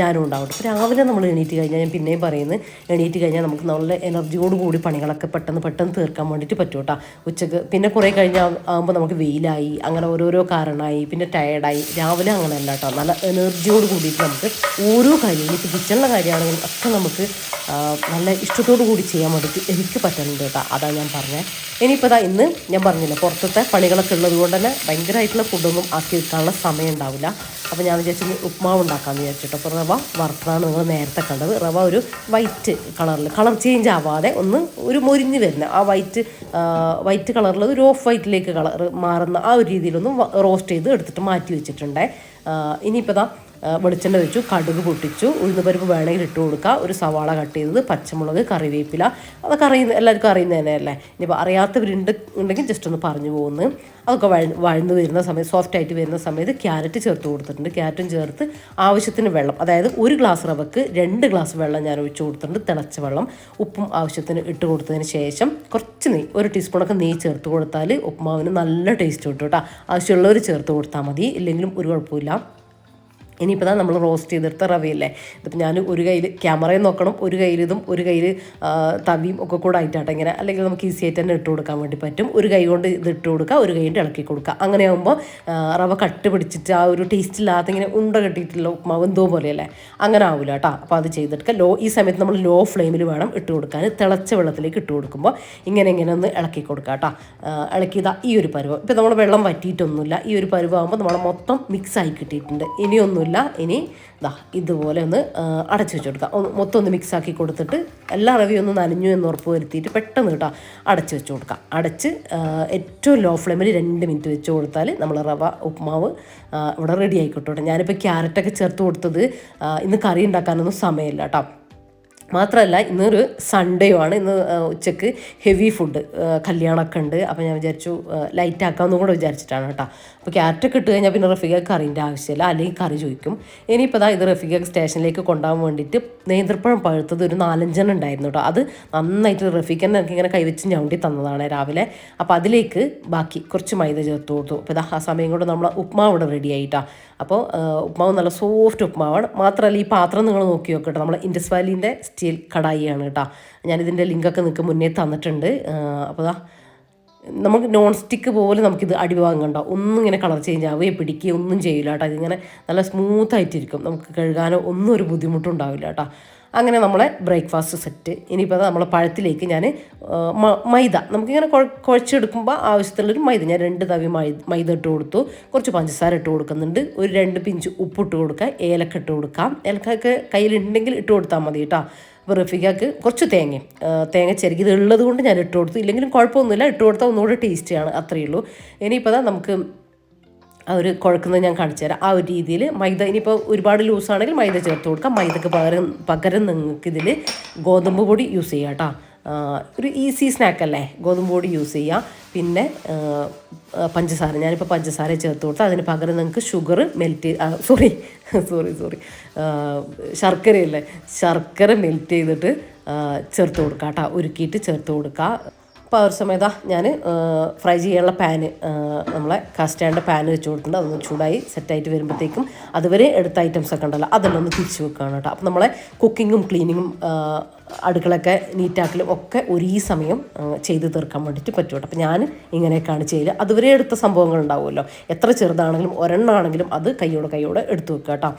ഞാനും ഉണ്ടാവും. അപ്പോൾ രാവിലെ നമ്മൾ എണീറ്റ് കഴിഞ്ഞാൽ, ഞാൻ പിന്നെയും പറയുന്നത്, എണീറ്റ് കഴിഞ്ഞാൽ നമുക്ക് നല്ല എനർജിയോട് കൂടി പണികളൊക്കെ പെട്ടെന്ന് തീർക്കാൻ വേണ്ടിയിട്ട് പറ്റും കേട്ടോ. ഉച്ചക്ക് പിന്നെ കുറേ ആകുമ്പോൾ നമുക്ക് വെയിലായി, അങ്ങനെ ഓരോരോ കാരണമായി, പിന്നെ ടയേർഡായി. രാവിലെ അങ്ങനെയല്ല കേട്ടോ, നല്ല എനർജിയോട് കൂടിയിട്ട് നമുക്ക് ഓരോ കാര്യങ്ങളും, ഇപ്പോൾ കിച്ചണിലെ കാര്യമാണെങ്കിലും ഒക്കെ നമുക്ക് നല്ല ഇഷ്ടത്തോടു കൂടി ചെയ്യാൻ വേണ്ടിയിട്ട് എനിക്ക് പറ്റുന്നുണ്ട് കേട്ടോ. അതാണ് ഞാൻ പറഞ്ഞത്. ഇനിയിപ്പോൾ ഇന്ന് ഞാൻ പറഞ്ഞില്ല, പുറത്തത്തെ പണികളൊക്കെ ഉള്ളത് കൊണ്ട് തന്നെ ഭയങ്കരമായിട്ടുള്ള ഫുഡൊന്നും ആക്കി വെക്കാനുള്ള സമയം ഉണ്ടാവില്ല. അപ്പോൾ ഞാൻ വിചാരിച്ചു ഉപ്മാവ് ഉണ്ടാക്കാമെന്ന് വിചാരിച്ചിട്ട്. അപ്പോൾ റവ വറുത്തതാണ് നിങ്ങൾ നേരത്തെ കണ്ടത്. റവ ഒരു വൈറ്റ് കളർ ചേഞ്ച് ആവാതെ ഒരു മൊരിഞ്ഞ് വരുന്ന ആ വൈറ്റ് കളറിൽ ഒരു ഓഫ് വൈറ്റിലേക്ക് കളർ മാറുന്ന ആ ഒരു രീതിയിലൊന്ന് റോസ്റ്റ് ചെയ്ത് എടുത്തിട്ട് മാറ്റി വെച്ചിട്ടുണ്ട്. ഇനിയിപ്പോൾ വെളിച്ചെണ്ണ വെച്ചു, കടുക് പൊട്ടിച്ചു, ഉഴുന്നുപരിപ്പ് വേണമെങ്കിൽ ഇട്ട് കൊടുക്കുക, ഒരു സവാള കട്ട് ചെയ്തത്, പച്ചമുളക്, കറിവേപ്പില, അതൊക്കെ എല്ലാവർക്കും അറിയുന്നത് തന്നെയല്ലേ. ഇനിയിപ്പോൾ അറിയാത്തവരുണ്ടെങ്കിൽ ജസ്റ്റ് ഒന്ന് പറഞ്ഞു പോകുന്നു. അതൊക്കെ വഴന്ന് വരുന്ന സമയത്ത്, സോഫ്റ്റായിട്ട് വരുന്ന സമയത്ത് ക്യാരറ്റ് ചേർത്ത് കൊടുത്തിട്ടുണ്ട്. ക്യാരറ്റും ചേർത്ത് ആവശ്യത്തിന് വെള്ളം, അതായത് 1 ഗ്ലാസ് റവക്ക് 2 ഗ്ലാസ് വെള്ളം ഞാൻ ഒഴിച്ച് കൊടുത്തിട്ടുണ്ട്, തിളച്ച വെള്ളം. ഉപ്പും ആവശ്യത്തിന് ഇട്ട് കൊടുത്തതിന് ശേഷം കുറച്ച് നെയ്യ്, 1 ടീസ്പൂണൊക്കെ നെയ്യ് ചേർത്ത് കൊടുത്താൽ ഉപ്മാവിന് നല്ല ടേസ്റ്റ് കിട്ടും കേട്ടോ. ആവശ്യമുള്ളവർ ചേർത്ത് കൊടുത്താൽ മതി, ഇല്ലെങ്കിലും ഒരു കുഴപ്പമില്ല. ഇനിയിപ്പോൾ നമ്മൾ റോസ്റ്റ് ചെയ്തെടുത്ത റവയില്ലേ, ഇതിപ്പോൾ ഞാൻ ഒരു കയ്യിൽ ക്യാമറയും നോക്കണം, ഒരു കയ്യിൽ ഇതും, ഒരു കയ്യിൽ തവിയും ഒക്കെ കൂടെ ആയിട്ടാട്ടെ ഇങ്ങനെ, അല്ലെങ്കിൽ നമുക്ക് ഈസി ആയിട്ട് തന്നെ ഇട്ട് കൊടുക്കാൻ വേണ്ടി പറ്റും. ഒരു കൈ കൊണ്ട് ഇത് ഇട്ട് കൊടുക്കുക, ഒരു കൈ കൊണ്ട് ഇളക്കി കൊടുക്കുക. അങ്ങനെ ആകുമ്പോൾ റവ കട്ട് പിടിച്ചിട്ട് ആ ഒരു ടേസ്റ്റ് ഇല്ലാത്ത ഇങ്ങനെ ഉണ്ട കെട്ടിയിട്ടുള്ള ഉപ്മാവ് എന്തോ പോലെയല്ലേ, അങ്ങനെ ആവില്ല കേട്ടോ. അപ്പോൾ അത് ചെയ്തെടുക്കുക. ഈ സമയത്ത് നമ്മൾ ലോ ഫ്ലെയിമിൽ വേണം ഇട്ട് കൊടുക്കാൻ. തിളച്ച വെള്ളത്തിലേക്ക് ഇട്ട് കൊടുക്കുമ്പോൾ ഇങ്ങനെ ഒന്ന് ഇളക്കി കൊടുക്കുക കേട്ടോ. ഇളക്കിയതാ ഈ ഒരു പരുവം. ഇപ്പോൾ നമ്മൾ വെള്ളം വറ്റിയിട്ടൊന്നുമില്ല, ഈ ഒരു പരുവാകുമ്പോൾ നമ്മൾ മൊത്തം മിക്സായി കിട്ടിയിട്ടുണ്ട്. ഇനിയൊന്നുമില്ല, ഒന്നുമില്ല. ഇനി ഇതാ ഇതുപോലെ ഒന്ന് അടച്ചു വെച്ച് കൊടുക്കുക. മൊത്തം ഒന്ന് മിക്സാക്കി കൊടുത്തിട്ട് എല്ലാ റവയും ഒന്ന് നനഞ്ഞു എന്ന് ഉറപ്പ് വരുത്തിയിട്ട് പെട്ടെന്ന് കേട്ടോ അടച്ച് വെച്ച് കൊടുക്കുക. അടച്ച് ഏറ്റവും ലോ ഫ്ലെയിമിൽ 2 മിനിറ്റ് വെച്ച് കൊടുത്താൽ നമ്മൾ റവ ഉപ്മാവ് ഇവിടെ റെഡി ആയിക്കോട്ടെ. ഞാനിപ്പോൾ ക്യാരറ്റൊക്കെ ചേർത്ത് കൊടുത്തത് ഇന്ന് കറി ഉണ്ടാക്കാനൊന്നും സമയമില്ല കേട്ടോ. മാത്രമല്ല ഇന്നൊരു സൺഡേയുമാണ്. ഇന്ന് ഉച്ചക്ക് ഹെവി ഫുഡ് കല്യാണമൊക്കെ ഉണ്ട്. അപ്പോൾ ഞാൻ വിചാരിച്ചു ലൈറ്റ് ആക്കാമെന്നും കൂടെ വിചാരിച്ചിട്ടാണ് കേട്ടോ. അപ്പോൾ ക്യാരറ്റൊക്കെ ഇട്ട് കഴിഞ്ഞാൽ പിന്നെ റഫീഖക്ക് കറീൻ്റെ ആവശ്യമില്ല, അല്ലെങ്കിൽ കറി ചോദിക്കും. ഇനിയിപ്പോൾ ഇത് റഫീഖക്ക് സ്റ്റേഷനിലേക്ക് കൊണ്ടുപോകാൻ വേണ്ടിയിട്ട് നേന്ത്രപ്പഴം പഴുത്തത് ഒരു 4-5 ഉണ്ടായിരുന്നു കേട്ടോ. അത് നന്നായിട്ട് റഫീഖന്നെ എനിക്ക് ഇങ്ങനെ കൈവച്ച് ഞവണ്ടി തന്നതാണ് രാവിലെ. അപ്പോൾ അതിലേക്ക് ബാക്കി കുറച്ച് മൈദ ചേർത്ത് കൊടുത്തു. അപ്പോൾ ആ സമയം കൊണ്ട് നമ്മൾ ഉപ്മാവ് ഇവിടെ റെഡി ആയിട്ടാണ്. അപ്പോൾ ഉപ്മാവ് നല്ല സോഫ്റ്റ് ഉപ്മാവാണ്. മാത്രമല്ല ഈ പാത്രം നിങ്ങൾ നോക്കി നോക്കട്ടെ, നമ്മൾ ഇൻഡസ് വാലിൻ്റെ സ്റ്റീൽ കടായിയാണ് കേട്ടോ. ഞാനിതിൻ്റെ ലിങ്കൊക്കെ നിങ്ങൾക്ക് മുന്നേ തന്നിട്ടുണ്ട്. അപ്പോൾ നമുക്ക് നോൺ സ്റ്റിക്ക് പോലെ നമുക്കിത് അടിഭാഗം കണ്ടോ ഒന്നും ഇങ്ങനെ കളർ ചേഞ്ച് ആവുകയോ പിടിക്കുകയോ ഒന്നും ചെയ്യില്ല കേട്ടോ. ഇതിങ്ങനെ നല്ല സ്മൂത്തായിട്ടിരിക്കും, നമുക്ക് കഴുകാനോ ഒന്നും ഒരു ബുദ്ധിമുട്ടും ഉണ്ടാവില്ല കേട്ടോ. അങ്ങനെ നമ്മളെ ബ്രേക്ക്ഫാസ്റ്റ് സെറ്റ്. ഇനിയിപ്പോൾ നമ്മളെ പഴത്തിലേക്ക് ഞാൻ മൈദ നമുക്കിങ്ങനെ കുഴച്ചെടുക്കുമ്പോൾ ആവശ്യത്തിലുള്ളൊരു മൈദ ഞാൻ 2 തവി മൈദ ഇട്ട് കൊടുത്തു. കുറച്ച് പഞ്ചസാര ഇട്ട് കൊടുക്കുന്നുണ്ട്. ഒരു 2 പിഞ്ച് ഉപ്പിട്ട് കൊടുക്കുക. ഏലക്ക ഇട്ട് കൊടുക്കാം. ഏലക്കൊക്കെ കയ്യിലുണ്ടെങ്കിൽ ഇട്ട് കൊടുത്താൽ മതി കേട്ടോ. അപ്പോൾ റഫീഖക്ക് കുറച്ച് തേങ്ങ ചെറുകിയത് ഉള്ളത് കൊണ്ട് ഞാൻ ഇട്ട് കൊടുത്തു. ഇല്ലെങ്കിലും കുഴപ്പമൊന്നുമില്ല, ഇട്ട് കൊടുത്താൽ ഒന്നുകൂടെ ടേസ്റ്റിയാണ്, അത്രയേ ഉള്ളൂ. ഇനിയിപ്പോൾ നമുക്ക് ആ ഒരു കുഴക്കുന്നത് ഞാൻ കാണിച്ചു തരാം. ആ ഒരു രീതിയിൽ മൈദ ഇനിയിപ്പോൾ ഒരുപാട് ലൂസാണെങ്കിൽ മൈദ ചേർത്ത് കൊടുക്കാം. മൈദക്ക് പകരം നിങ്ങൾക്ക് ഇതിൽ ഗോതമ്പ് പൊടി യൂസ് ചെയ്യാം കേട്ടോ. ഒരു ഈസി സ്നാക്കല്ലേ, ഗോതമ്പ് പൊടി യൂസ് ചെയ്യാം. പിന്നെ പഞ്ചസാര, ഞാനിപ്പോൾ പഞ്ചസാര ചേർത്ത് കൊടുത്താൽ അതിന് പകരം നിങ്ങൾക്ക് ഷുഗർ മെൽറ്റ് സോറി ശർക്കര മെൽറ്റ് ചെയ്തിട്ട് ചേർത്ത് കൊടുക്കാം കേട്ടോ. ഉരുക്കിയിട്ട് ചേർത്ത് കൊടുക്കുക. അപ്പോൾ ആ ഒരു സമയത്ത് ഞാൻ ഫ്രൈ ചെയ്യാനുള്ള പാന് നമ്മളെ കാസ്റ്റാൻ്റെ പാന് വെച്ച് കൊടുത്തിട്ടുണ്ട്. അതൊന്ന് ചൂടായി സെറ്റായിട്ട് വരുമ്പോഴത്തേക്കും അതുവരെ എടുത്ത ഐറ്റംസൊക്കെ ഉണ്ടല്ലോ അതെല്ലാം ഒന്ന് തിരിച്ച് വെക്കുകയാണ് കേട്ടോ. അപ്പോൾ നമ്മളെ കുക്കിങ്ങും ക്ലീനിങ്ങും അടുക്കളൊക്കെ നീറ്റാക്കലും ഒക്കെ ഒരേ സമയം ചെയ്ത് തീർക്കാൻ വേണ്ടിയിട്ട് പറ്റും കേട്ടോ. അപ്പോൾ ഞാൻ ഇങ്ങനെയൊക്കെയാണ് ചെയ്യൽ. അതുവരെ എടുത്ത സംഭവങ്ങൾ ഉണ്ടാവുമല്ലോ, എത്ര ചെറുതാണെങ്കിലും ഒരെണ്ണമാണെങ്കിലും അത് കൈയോടെ എടുത്ത് വെക്കുക കേട്ടോ.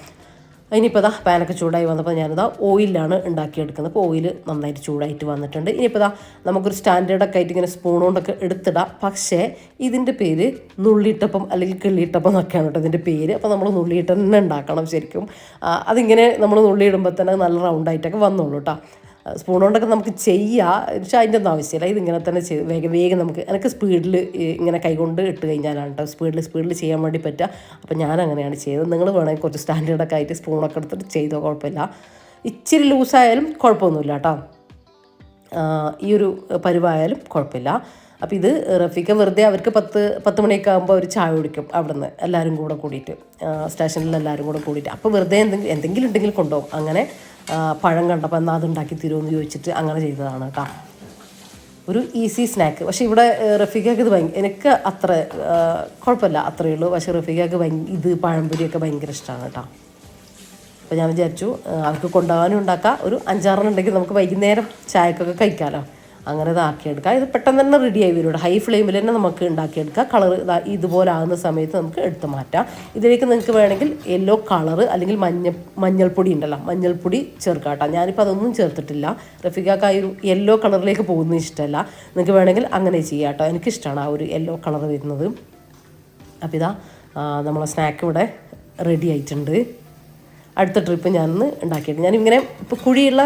ഇനിയിപ്പോൾ പാനൊക്കെ ചൂടായി വന്നപ്പോൾ ഞാനിതാ ഓയിലാണ് ഉണ്ടാക്കിയെടുക്കുന്നത്. അപ്പോൾ ഓയിൽ നന്നായിട്ട് ചൂടായിട്ട് വന്നിട്ടുണ്ട്. ഇനിയിപ്പോൾ നമുക്കൊരു സ്റ്റാൻഡേർഡൊക്കെ ആയിട്ട് ഇങ്ങനെ സ്പൂൺ കൊണ്ടൊക്കെ എടുത്തിടാം. പക്ഷേ ഇതിൻ്റെ പേര് നുള്ളിയിട്ടപ്പം അല്ലെങ്കിൽ കിള്ളിയിട്ടപ്പം എന്നൊക്കെയാണ് കേട്ടോ ഇതിൻ്റെ പേര്. അപ്പോൾ നമ്മൾ നുള്ളിയിട്ട് തന്നെ ഉണ്ടാക്കണം ശരിക്കും. അതിങ്ങനെ നമ്മൾ നുള്ളിയിടുമ്പോൾ തന്നെ നല്ല റൗണ്ടായിട്ടൊക്കെ വന്നോളൂ കേട്ടോ. സ്പൂൺ കൊണ്ടൊക്കെ നമുക്ക് ചെയ്യാം, പക്ഷേ അതിൻ്റെ ഒന്നും ആവശ്യമില്ല. ഇതിങ്ങനെ തന്നെ വേഗം നമുക്ക് എനിക്ക് സ്പീഡിൽ ഇങ്ങനെ കൈകൊണ്ട് ഇട്ട് കഴിഞ്ഞാലാണ് കേട്ടോ സ്പീഡിൽ ചെയ്യാൻ വേണ്ടി പറ്റുക. അപ്പോൾ ഞാൻ അങ്ങനെയാണ് ചെയ്തത്. നിങ്ങൾ വേണമെങ്കിൽ കുറച്ച് സ്റ്റാൻഡേർഡൊക്കെ ആയിട്ട് സ്പൂണൊക്കെ എടുത്തിട്ട് ചെയ്തോ, കുഴപ്പമില്ല. ഇച്ചിരി ലൂസായാലും കുഴപ്പമൊന്നുമില്ല കേട്ടോ. ഈ ഒരു പരുവായാലും കുഴപ്പമില്ല. അപ്പോൾ ഇത് റഫീഖ വെറുതെ അവർക്ക് 10 മണിയൊക്കെ ആകുമ്പോൾ അവർ ചായ കുടിക്കും അവിടെ നിന്ന് എല്ലാവരും കൂടെ കൂടിയിട്ട്, സ്റ്റേഷനിൽ എല്ലാവരും കൂടെ കൂടിയിട്ട്. അപ്പോൾ വെറുതെ എന്തെങ്കിലും ഉണ്ടെങ്കിൽ കൊണ്ടുപോകും. അങ്ങനെ പഴം കണ്ടപ്പോൾ എന്നാൽ അതുണ്ടാക്കി തരുമെന്ന് ചോദിച്ചിട്ട് അങ്ങനെ ചെയ്തതാണ് കേട്ടോ. ഒരു ഈസി സ്നാക്ക്. പക്ഷേ ഇവിടെ റഫീഖക്ക് ഇത് എനിക്ക് അത്ര കുഴപ്പമില്ല, അത്രയേ ഉള്ളൂ. പക്ഷേ റഫീഖക്ക് ഇത് പഴംപൊരിയൊക്കെ ഭയങ്കര ഇഷ്ടമാണ് കേട്ടോ. അപ്പോൾ ഞാൻ വിചാരിച്ചു അവർക്ക് കൊണ്ടുപോകാനും ഉണ്ടാക്കാം. ഒരു 5-6 ഉണ്ടെങ്കിൽ നമുക്ക് വൈകുന്നേരം ചായക്കൊക്കെ കഴിക്കാമല്ലോ. അങ്ങനെ ഇതാക്കിയെടുക്കുക. ഇത് പെട്ടെന്ന് തന്നെ റെഡിയായി വരും. ഹൈ ഫ്ലെയിമിൽ തന്നെ നമുക്ക് ഉണ്ടാക്കിയെടുക്കുക. കളർ ഇതുപോലെ ആകുന്ന സമയത്ത് നമുക്ക് എടുത്ത് മാറ്റാം. ഇതിലേക്ക് നിങ്ങൾക്ക് വേണമെങ്കിൽ യെല്ലോ കളറ് അല്ലെങ്കിൽ മഞ്ഞൾപ്പൊടി ഉണ്ടല്ലോ, മഞ്ഞൾപ്പൊടി ചേർക്കാം കേട്ടോ. ഞാനിപ്പോൾ അതൊന്നും ചേർത്തിട്ടില്ല. റഫീഖക്ക് ആ ഒരു യെല്ലോ കളറിലേക്ക് പോകുന്നത് ഇഷ്ടമല്ല. നിങ്ങൾക്ക് വേണമെങ്കിൽ അങ്ങനെ ചെയ്യാം കേട്ടോ. എനിക്കിഷ്ടമാണ് ആ ഒരു യെല്ലോ കളർ വരുന്നത്. അപ്പോൾ നമ്മളെ സ്നാക്ക് ഇവിടെ റെഡി ആയിട്ടുണ്ട്. അടുത്ത ട്രിപ്പ് ഞാനൊന്ന് ഉണ്ടാക്കിയിട്ട് ഞാനിങ്ങനെ ഇപ്പോൾ കുഴിയുള്ള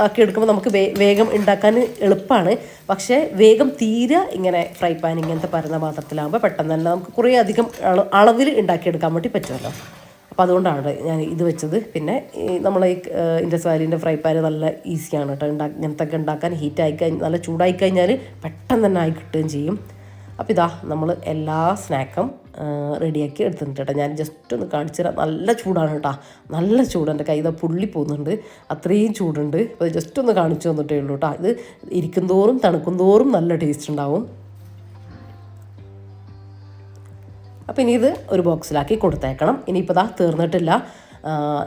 ആക്കിയെടുക്കുമ്പോൾ നമുക്ക് വേഗം ഉണ്ടാക്കാൻ എളുപ്പമാണ്. പക്ഷേ വേഗം തീരെ ഇങ്ങനെ ഫ്രൈ പാൻ ഇങ്ങനത്തെ പരന്ന പാത്രത്തിലാകുമ്പോൾ പെട്ടെന്ന് തന്നെ നമുക്ക് കുറേ അധികം അളവിൽ ഉണ്ടാക്കിയെടുക്കാൻ വേണ്ടി പറ്റുമല്ലോ. അപ്പോൾ അതുകൊണ്ടാണ് ഞാൻ ഇത് വെച്ചത്. പിന്നെ നമ്മളെ ഈ ഇൻഡസ് വാലിൻ്റെ ഫ്രൈ പാൻ നല്ല ഈസിയാണ് കേട്ടോ. ഇങ്ങനത്തെയൊക്കെ ഉണ്ടാക്കാൻ നല്ല ചൂടായി കഴിഞ്ഞാൽ പെട്ടെന്ന് തന്നെ ആയി കിട്ടുകയും ചെയ്യും. അപ്പോൾ നമ്മൾ എല്ലാ സ്നാക്കും റെഡിയാക്കി എടുത്തിട്ടുണ്ട് കേട്ടോ. ഞാൻ ജസ്റ്റ് ഒന്ന് കാണിച്ചു തരാം. നല്ല ചൂടാണ് കേട്ടോ, നല്ല ചൂട്. എൻ്റെ കൈ പൊള്ളി പോകുന്നുണ്ട്, അത്രയും ചൂടുണ്ട്. അപ്പോൾ ജസ്റ്റ് ഒന്ന് കാണിച്ചു തന്നിട്ടേ ഉള്ളൂ കേട്ടോ. ഇത് ഇരിക്കും തോറും തണുക്കും തോറും നല്ല ടേസ്റ്റ് ഉണ്ടാവും. അപ്പോൾ ഇനി ഇത് ഒരു ബോക്സിലാക്കി കൊടുത്തേക്കണം. ഇനിയിപ്പോൾ തീർന്നിട്ടില്ല.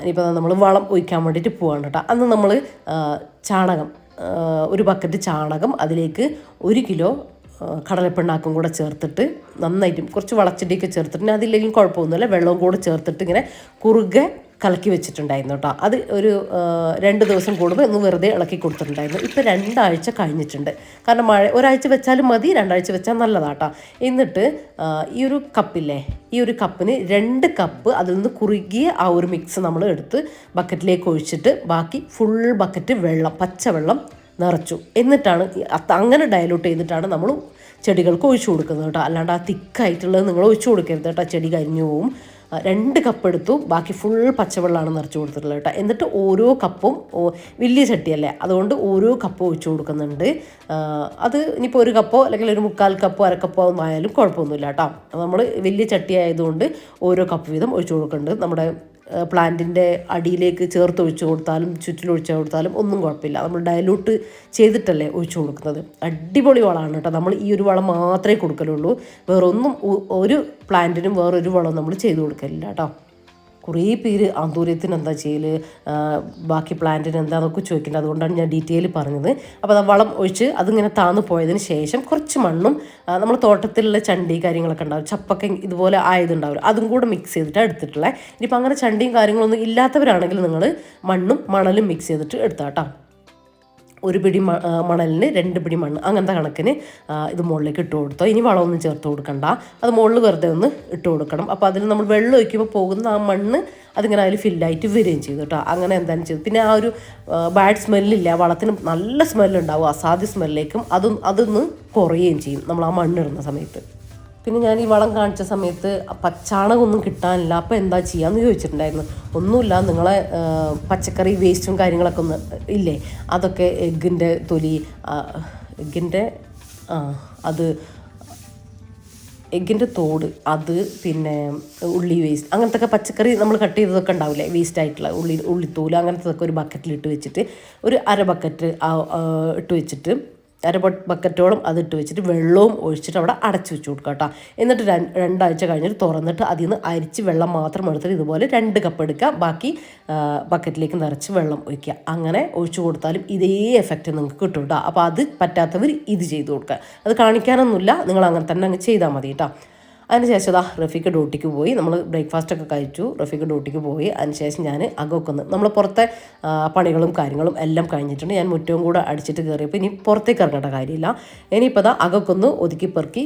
ഇനിയിപ്പോൾ നമ്മൾ വളം ഒഴിക്കാൻ വേണ്ടിയിട്ട് പോവാണ് കേട്ടോ. അന്ന് നമ്മൾ ചാണകം, ഒരു ബക്കറ്റ് ചാണകം, അതിലേക്ക് 1 കിലോ കടലപ്പിണ്ണാക്കും കൂടെ ചേർത്തിട്ട് നന്നായിട്ട് കുറച്ച് വളച്ചെടിയൊക്കെ ചേർത്തിട്ട് അതില്ലെങ്കിൽ കുഴപ്പമൊന്നുമില്ല, വെള്ളവും കൂടെ ചേർത്തിട്ട് ഇങ്ങനെ കുറുകെ കലക്കി വെച്ചിട്ടുണ്ടായിരുന്നു കേട്ടോ. അത് ഒരു 2 ദിവസം കൂടുമ്പോൾ ഒന്ന് വെറുതെ ഇളക്കി കൊടുത്തിട്ടുണ്ടായിരുന്നു. ഇപ്പോൾ 2 ആഴ്ച കഴിഞ്ഞിട്ടുണ്ട്. കാരണം ഒരാഴ്ച വെച്ചാലും മതി, 2 ആഴ്ച വെച്ചാൽ നല്ലതാട്ടോ. എന്നിട്ട് ഈ ഒരു കപ്പില്ലേ, ഈ ഒരു കപ്പിന് 2 കപ്പ് അതിൽ നിന്ന് കുറുകിയ ആ ഒരു മിക്സ് നമ്മൾ എടുത്ത് ബക്കറ്റിലേക്ക് ഒഴിച്ചിട്ട് ബാക്കി ഫുൾ ബക്കറ്റ് വെള്ളം, പച്ചവെള്ളം നിറച്ചു. എന്നിട്ടാണ് അങ്ങനെ ഡയലൂട്ട് ചെയ്തിട്ടാണ് നമ്മൾ ചെടികൾക്ക് ഒഴിച്ചു കൊടുക്കുന്നത് കേട്ടോ. അല്ലാണ്ട് ആ തിക്കായിട്ടുള്ളത് നിങ്ങൾ ഒഴിച്ചു കൊടുക്കരുത് കേട്ടോ, ചെടി കരിഞ്ഞു പോവും. 2 കപ്പ് എടുത്തു, ബാക്കി ഫുൾ പച്ചവെള്ളമാണ് നിറച്ച് കൊടുത്തിട്ടുള്ളത് കേട്ടോ. എന്നിട്ട് ഓരോ കപ്പും വലിയ ചട്ടിയല്ലേ, അതുകൊണ്ട് ഓരോ കപ്പ് ഒഴിച്ചു കൊടുക്കുന്നുണ്ട്. അത് ഇനിയിപ്പോൾ 1 കപ്പോ അല്ലെങ്കിൽ ഒരു 1/4 കപ്പോ 1/2 കപ്പോ ഒന്നും ആയാലും കുഴപ്പമൊന്നുമില്ല കേട്ടോ. നമ്മൾ വലിയ ചട്ടി ആയതുകൊണ്ട് ഓരോ കപ്പ് വീതം ഒഴിച്ചു കൊടുക്കുന്നുണ്ട്. നമ്മുടെ പ്ലാന്റിൻ്റെ അടിയിലേക്ക് ചേർത്ത് ഒഴിച്ചു കൊടുത്താലും ചുറ്റിലൊഴിച്ചു കൊടുത്താലും ഒന്നും കുഴപ്പമില്ല. നമ്മൾ ഡയലൂട്ട് ചെയ്തിട്ടല്ലേ ഒഴിച്ചു കൊടുക്കുന്നത്. അടിപൊളി വളമാണ് കേട്ടോ. നമ്മൾ ഈ ഒരു വളം മാത്രമേ കൊടുക്കലുള്ളൂ, വേറൊന്നും ഒരു പ്ലാന്റിനും വേറൊരു വളം നമ്മൾ ചെയ്ത് കൊടുക്കലില്ല കേട്ടോ. കുറേ പേര് ആന്തൂര്യത്തിന് എന്താ ചെയ്യൽ, ബാക്കി പ്ലാന്റിന് എന്താണെന്നൊക്കെ ചോദിക്കുന്നത്. അതുകൊണ്ടാണ് ഞാൻ ഡീറ്റെയിൽ പറഞ്ഞത്. അപ്പോൾ വളം ഒഴിച്ച് അതിങ്ങനെ താന്ന് പോയതിന് ശേഷം കുറച്ച് മണ്ണും നമ്മൾ തോട്ടത്തിലുള്ള ചണ്ടി കാര്യങ്ങളൊക്കെ ഉണ്ടാവും, ചപ്പൊക്കെ ഇതുപോലെ ആയതുണ്ടാവും, അതും കൂടെ മിക്സ് ചെയ്തിട്ടാണ് എടുത്തിട്ടുള്ളത്. ഇനിയിപ്പോൾ അങ്ങനെ ചണ്ടിയും കാര്യങ്ങളൊന്നും ഇല്ലാത്തവരാണെങ്കിൽ നിങ്ങൾ മണ്ണും മണലും മിക്സ് ചെയ്തിട്ട് എടുത്താട്ടോ. 1 പിടി മണലിന് 2 പിടി മണ്ണ്, അങ്ങനത്തെ കണക്കിന് ഇത് മുകളിലേക്ക് ഇട്ട് കൊടുത്തോ. ഇനി വളമൊന്നും ചേർത്ത് കൊടുക്കണ്ട, അത് മുകളിൽ വെറുതെ ഒന്ന് ഇട്ട് കൊടുക്കണം. അപ്പോൾ അതിൽ നമ്മൾ വെള്ളം ഒഴിക്കുമ്പോൾ പോകുന്ന ആ മണ്ണ് അതിങ്ങനെ അതിൽ ഫില്ലായിട്ട് വരികയും ചെയ്തു കേട്ടോ. അങ്ങനെ എന്തായാലും ചെയ്തു. പിന്നെ ആ ഒരു ബാഡ് സ്മെല്ലില്ല, വളത്തിന് നല്ല സ്മെല്ലുണ്ടാവും, അസാധ്യ സ്മെല്ലിലേക്കും അതൊന്ന് കുറയുകയും ചെയ്യും നമ്മൾ ആ മണ്ണിടുന്ന സമയത്ത്. പിന്നെ ഞാൻ ഈ വളം കാണിച്ച സമയത്ത് പച്ചാണകമൊന്നും കിട്ടാനില്ല, അപ്പോൾ എന്താ ചെയ്യാമെന്ന് ചോദിച്ചിട്ടുണ്ടായിരുന്നു. ഒന്നുമില്ല, നിങ്ങളെ പച്ചക്കറി വേസ്റ്റും കാര്യങ്ങളൊക്കെ ഒന്ന് ഇല്ലേ, അതൊക്കെ എഗ്ഗിൻ്റെ തൊലി, എഗ്ഗിൻ്റെ തോട്, അത് പിന്നെ ഉള്ളി വേസ്റ്റ്, അങ്ങനത്തെ പച്ചക്കറി നമ്മൾ കട്ട് ചെയ്തതൊക്കെ ഉണ്ടാവില്ലേ വേസ്റ്റായിട്ടുള്ള ഉള്ളിത്തോല്, അങ്ങനത്തതൊക്കെ ഒരു ബക്കറ്റിലിട്ട് വെച്ചിട്ട് ഒരു 1/2 ബക്കറ്റ് ഇട്ട് വെച്ചിട്ട് 1/2 ബക്കറ്റോളം അതിട്ട് വെച്ചിട്ട് വെള്ളവും ഒഴിച്ചിട്ട് അവിടെ അടച്ചു വെച്ച് കൊടുക്കുക കേട്ടോ. എന്നിട്ട് 2 ആഴ്ച കഴിഞ്ഞിട്ട് തുറന്നിട്ട് അതിൽ നിന്ന് അരിച്ച് വെള്ളം മാത്രം എടുത്തിട്ട് ഇതുപോലെ 2 കപ്പ് എടുക്കുക, ബാക്കി ബക്കറ്റിലേക്ക് നിറച്ച് വെള്ളം ഒഴിക്കുക. അങ്ങനെ ഒഴിച്ചു കൊടുത്താലും ഇതേ എഫക്റ്റ് നിങ്ങൾക്ക് കിട്ടും കേട്ടോ. അപ്പോൾ അത് പറ്റാത്തവർ ഇത് ചെയ്ത് കൊടുക്കുക. അത് കാണിക്കാനൊന്നുമില്ല, നിങ്ങൾ അങ്ങനെ തന്നെ അങ്ങ് ചെയ്താൽ മതി കേട്ടോ. അതിനുശേഷം റഫീഖ് ഡ്യൂട്ടിക്ക് പോയി, നമ്മൾ ബ്രേക്ക്ഫാസ്റ്റൊക്കെ കഴിച്ചു, റഫീഖ് ഡ്യൂട്ടിക്ക് പോയി. അതിനുശേഷം ഞാൻ അകമൊക്കെ നമ്മൾ പുറത്തെ പണികളും കാര്യങ്ങളും എല്ലാം കഴിഞ്ഞിട്ടുണ്ട്. ഞാൻ മുറ്റവും കൂടെ അടിച്ചിട്ട് കയറിയപ്പോൾ ഇനി പുറത്തേക്ക് ഇറങ്ങേണ്ട കാര്യമില്ല. ഇനിയിപ്പോൾ അകമൊക്കെ ഒന്ന് ഒതുക്കി പെറുക്കി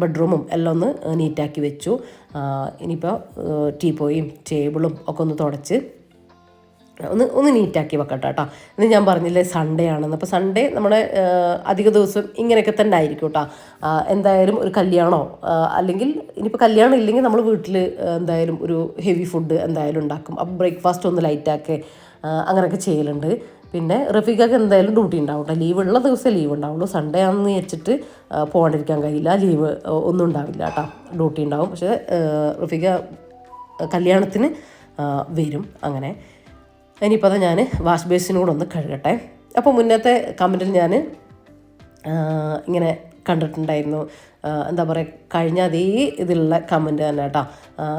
ബെഡ്റൂമും എല്ലാം ഒന്ന് നീറ്റാക്കി വെച്ചു. ഇനിയിപ്പോൾ ടീപ്പോയും ടേബിളും ഒക്കെ ഒന്ന് തുടച്ച് ഒന്ന് നീറ്റാക്കി വെക്കട്ടെ കേട്ടോ. ഇന്ന് ഞാൻ പറഞ്ഞില്ലേ സൺഡേ ആണെന്ന്. അപ്പോൾ സൺഡേ നമ്മുടെ അധിക ദിവസം ഇങ്ങനെയൊക്കെ തന്നെ ആയിരിക്കും കേട്ടോ. എന്തായാലും ഒരു കല്യാണമോ അല്ലെങ്കിൽ ഇനിയിപ്പോൾ കല്യാണം ഇല്ലെങ്കിൽ നമ്മൾ വീട്ടിൽ എന്തായാലും ഒരു ഹെവി ഫുഡ് എന്തായാലും ഉണ്ടാക്കും. അപ്പോൾ ബ്രേക്ക്ഫാസ്റ്റ് ഒന്ന് ലൈറ്റാക്കി അങ്ങനെയൊക്കെ ചെയ്യലുണ്ട്. പിന്നെ റഫീഖക്ക് എന്തായാലും ഡ്യൂട്ടി ഉണ്ടാവും കേട്ടോ. ലീവുള്ള ദിവസം ലീവ് ഉണ്ടാവുള്ളൂ. സൺഡേ ആണെന്ന് വെച്ചിട്ട് പോകാണ്ടിരിക്കാൻ കഴിയില്ല, ലീവ് ഒന്നും ഉണ്ടാവില്ല കേട്ടോ, ഡ്യൂട്ടി ഉണ്ടാവും. പക്ഷേ റഫീഖ കല്യാണത്തിന് വരും. അങ്ങനെ ഇനിയിപ്പോൾ ഞാൻ വാഷ് ബേസിനൂടെ ഒന്ന് കഴുകട്ടെ. അപ്പോൾ മുന്നത്തെ കമൻറ്റിൽ ഞാൻ ഇങ്ങനെ കണ്ടിട്ടുണ്ടായിരുന്നു, എന്താ പറയുക, കഴിഞ്ഞ അതേ ഇതിലുള്ള കമൻറ്റ് തന്നെ കേട്ടോ.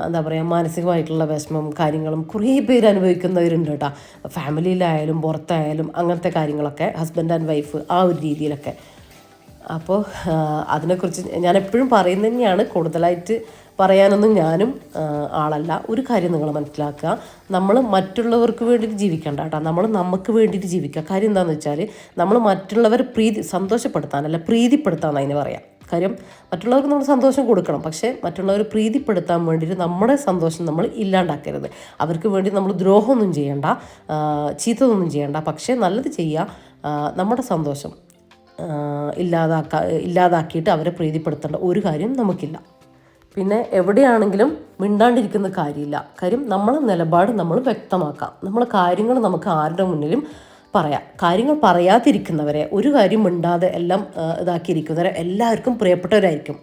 എന്താ പറയുക, മാനസികമായിട്ടുള്ള വിഷമം കാര്യങ്ങളും കുറേ പേര് അനുഭവിക്കുന്നവരുണ്ട് കേട്ടോ. ഫാമിലിയിലായാലും പുറത്തായാലും അങ്ങനത്തെ കാര്യങ്ങളൊക്കെ, ഹസ്ബൻഡ് ആൻഡ് വൈഫ് ആ ഒരു രീതിയിലൊക്കെ. അപ്പോൾ അതിനെക്കുറിച്ച് ഞാൻ എപ്പോഴും പറയുന്നത് തന്നെയാണ്, കൂടുതലായിട്ട് പറയാനൊന്നും ഞാനും ആളല്ല. ഒരു കാര്യം നിങ്ങൾ മനസ്സിലാക്കുക, നമ്മൾ മറ്റുള്ളവർക്ക് വേണ്ടിയിട്ട് ജീവിക്കേണ്ട കേട്ടോ, നമ്മൾ നമുക്ക് വേണ്ടിയിട്ട് ജീവിക്കുക. കാര്യം എന്താണെന്ന് വെച്ചാൽ നമ്മൾ മറ്റുള്ളവരെ സന്തോഷപ്പെടുത്താനല്ല, പ്രീതിപ്പെടുത്താൻ അതിന് പറയാം. കാര്യം മറ്റുള്ളവർക്ക് നമ്മൾ സന്തോഷം കൊടുക്കണം, പക്ഷേ മറ്റുള്ളവർ പ്രീതിപ്പെടുത്താൻ വേണ്ടിയിട്ട് നമ്മുടെ സന്തോഷം നമ്മൾ ഇല്ലാണ്ടാക്കരുത്. അവർക്ക് വേണ്ടി നമ്മൾ ദ്രോഹമൊന്നും ചെയ്യണ്ട, ചീത്തതൊന്നും ചെയ്യണ്ട, പക്ഷേ നല്ലത് ചെയ്യുക. നമ്മുടെ സന്തോഷം ഇല്ലാതാക്കിയിട്ട് അവരെ പ്രീതിപ്പെടുത്തേണ്ട ഒരു കാര്യം നമുക്കില്ല. പിന്നെ എവിടെയാണെങ്കിലും മിണ്ടാണ്ടിരിക്കുന്ന കാര്യമില്ല. കാര്യം നമ്മളെ നിലപാട് നമ്മൾ വ്യക്തമാക്കാം. നമ്മൾ കാര്യങ്ങൾ നമുക്ക് ആരുടെ മുന്നിലും പറയാം. കാര്യങ്ങൾ പറയാതിരിക്കുന്നവരെ, ഒരു കാര്യം മിണ്ടാതെ എല്ലാം ഇതാക്കിയിരിക്കുന്നവരെ എല്ലാവർക്കും പ്രിയപ്പെട്ടവരായിരിക്കും.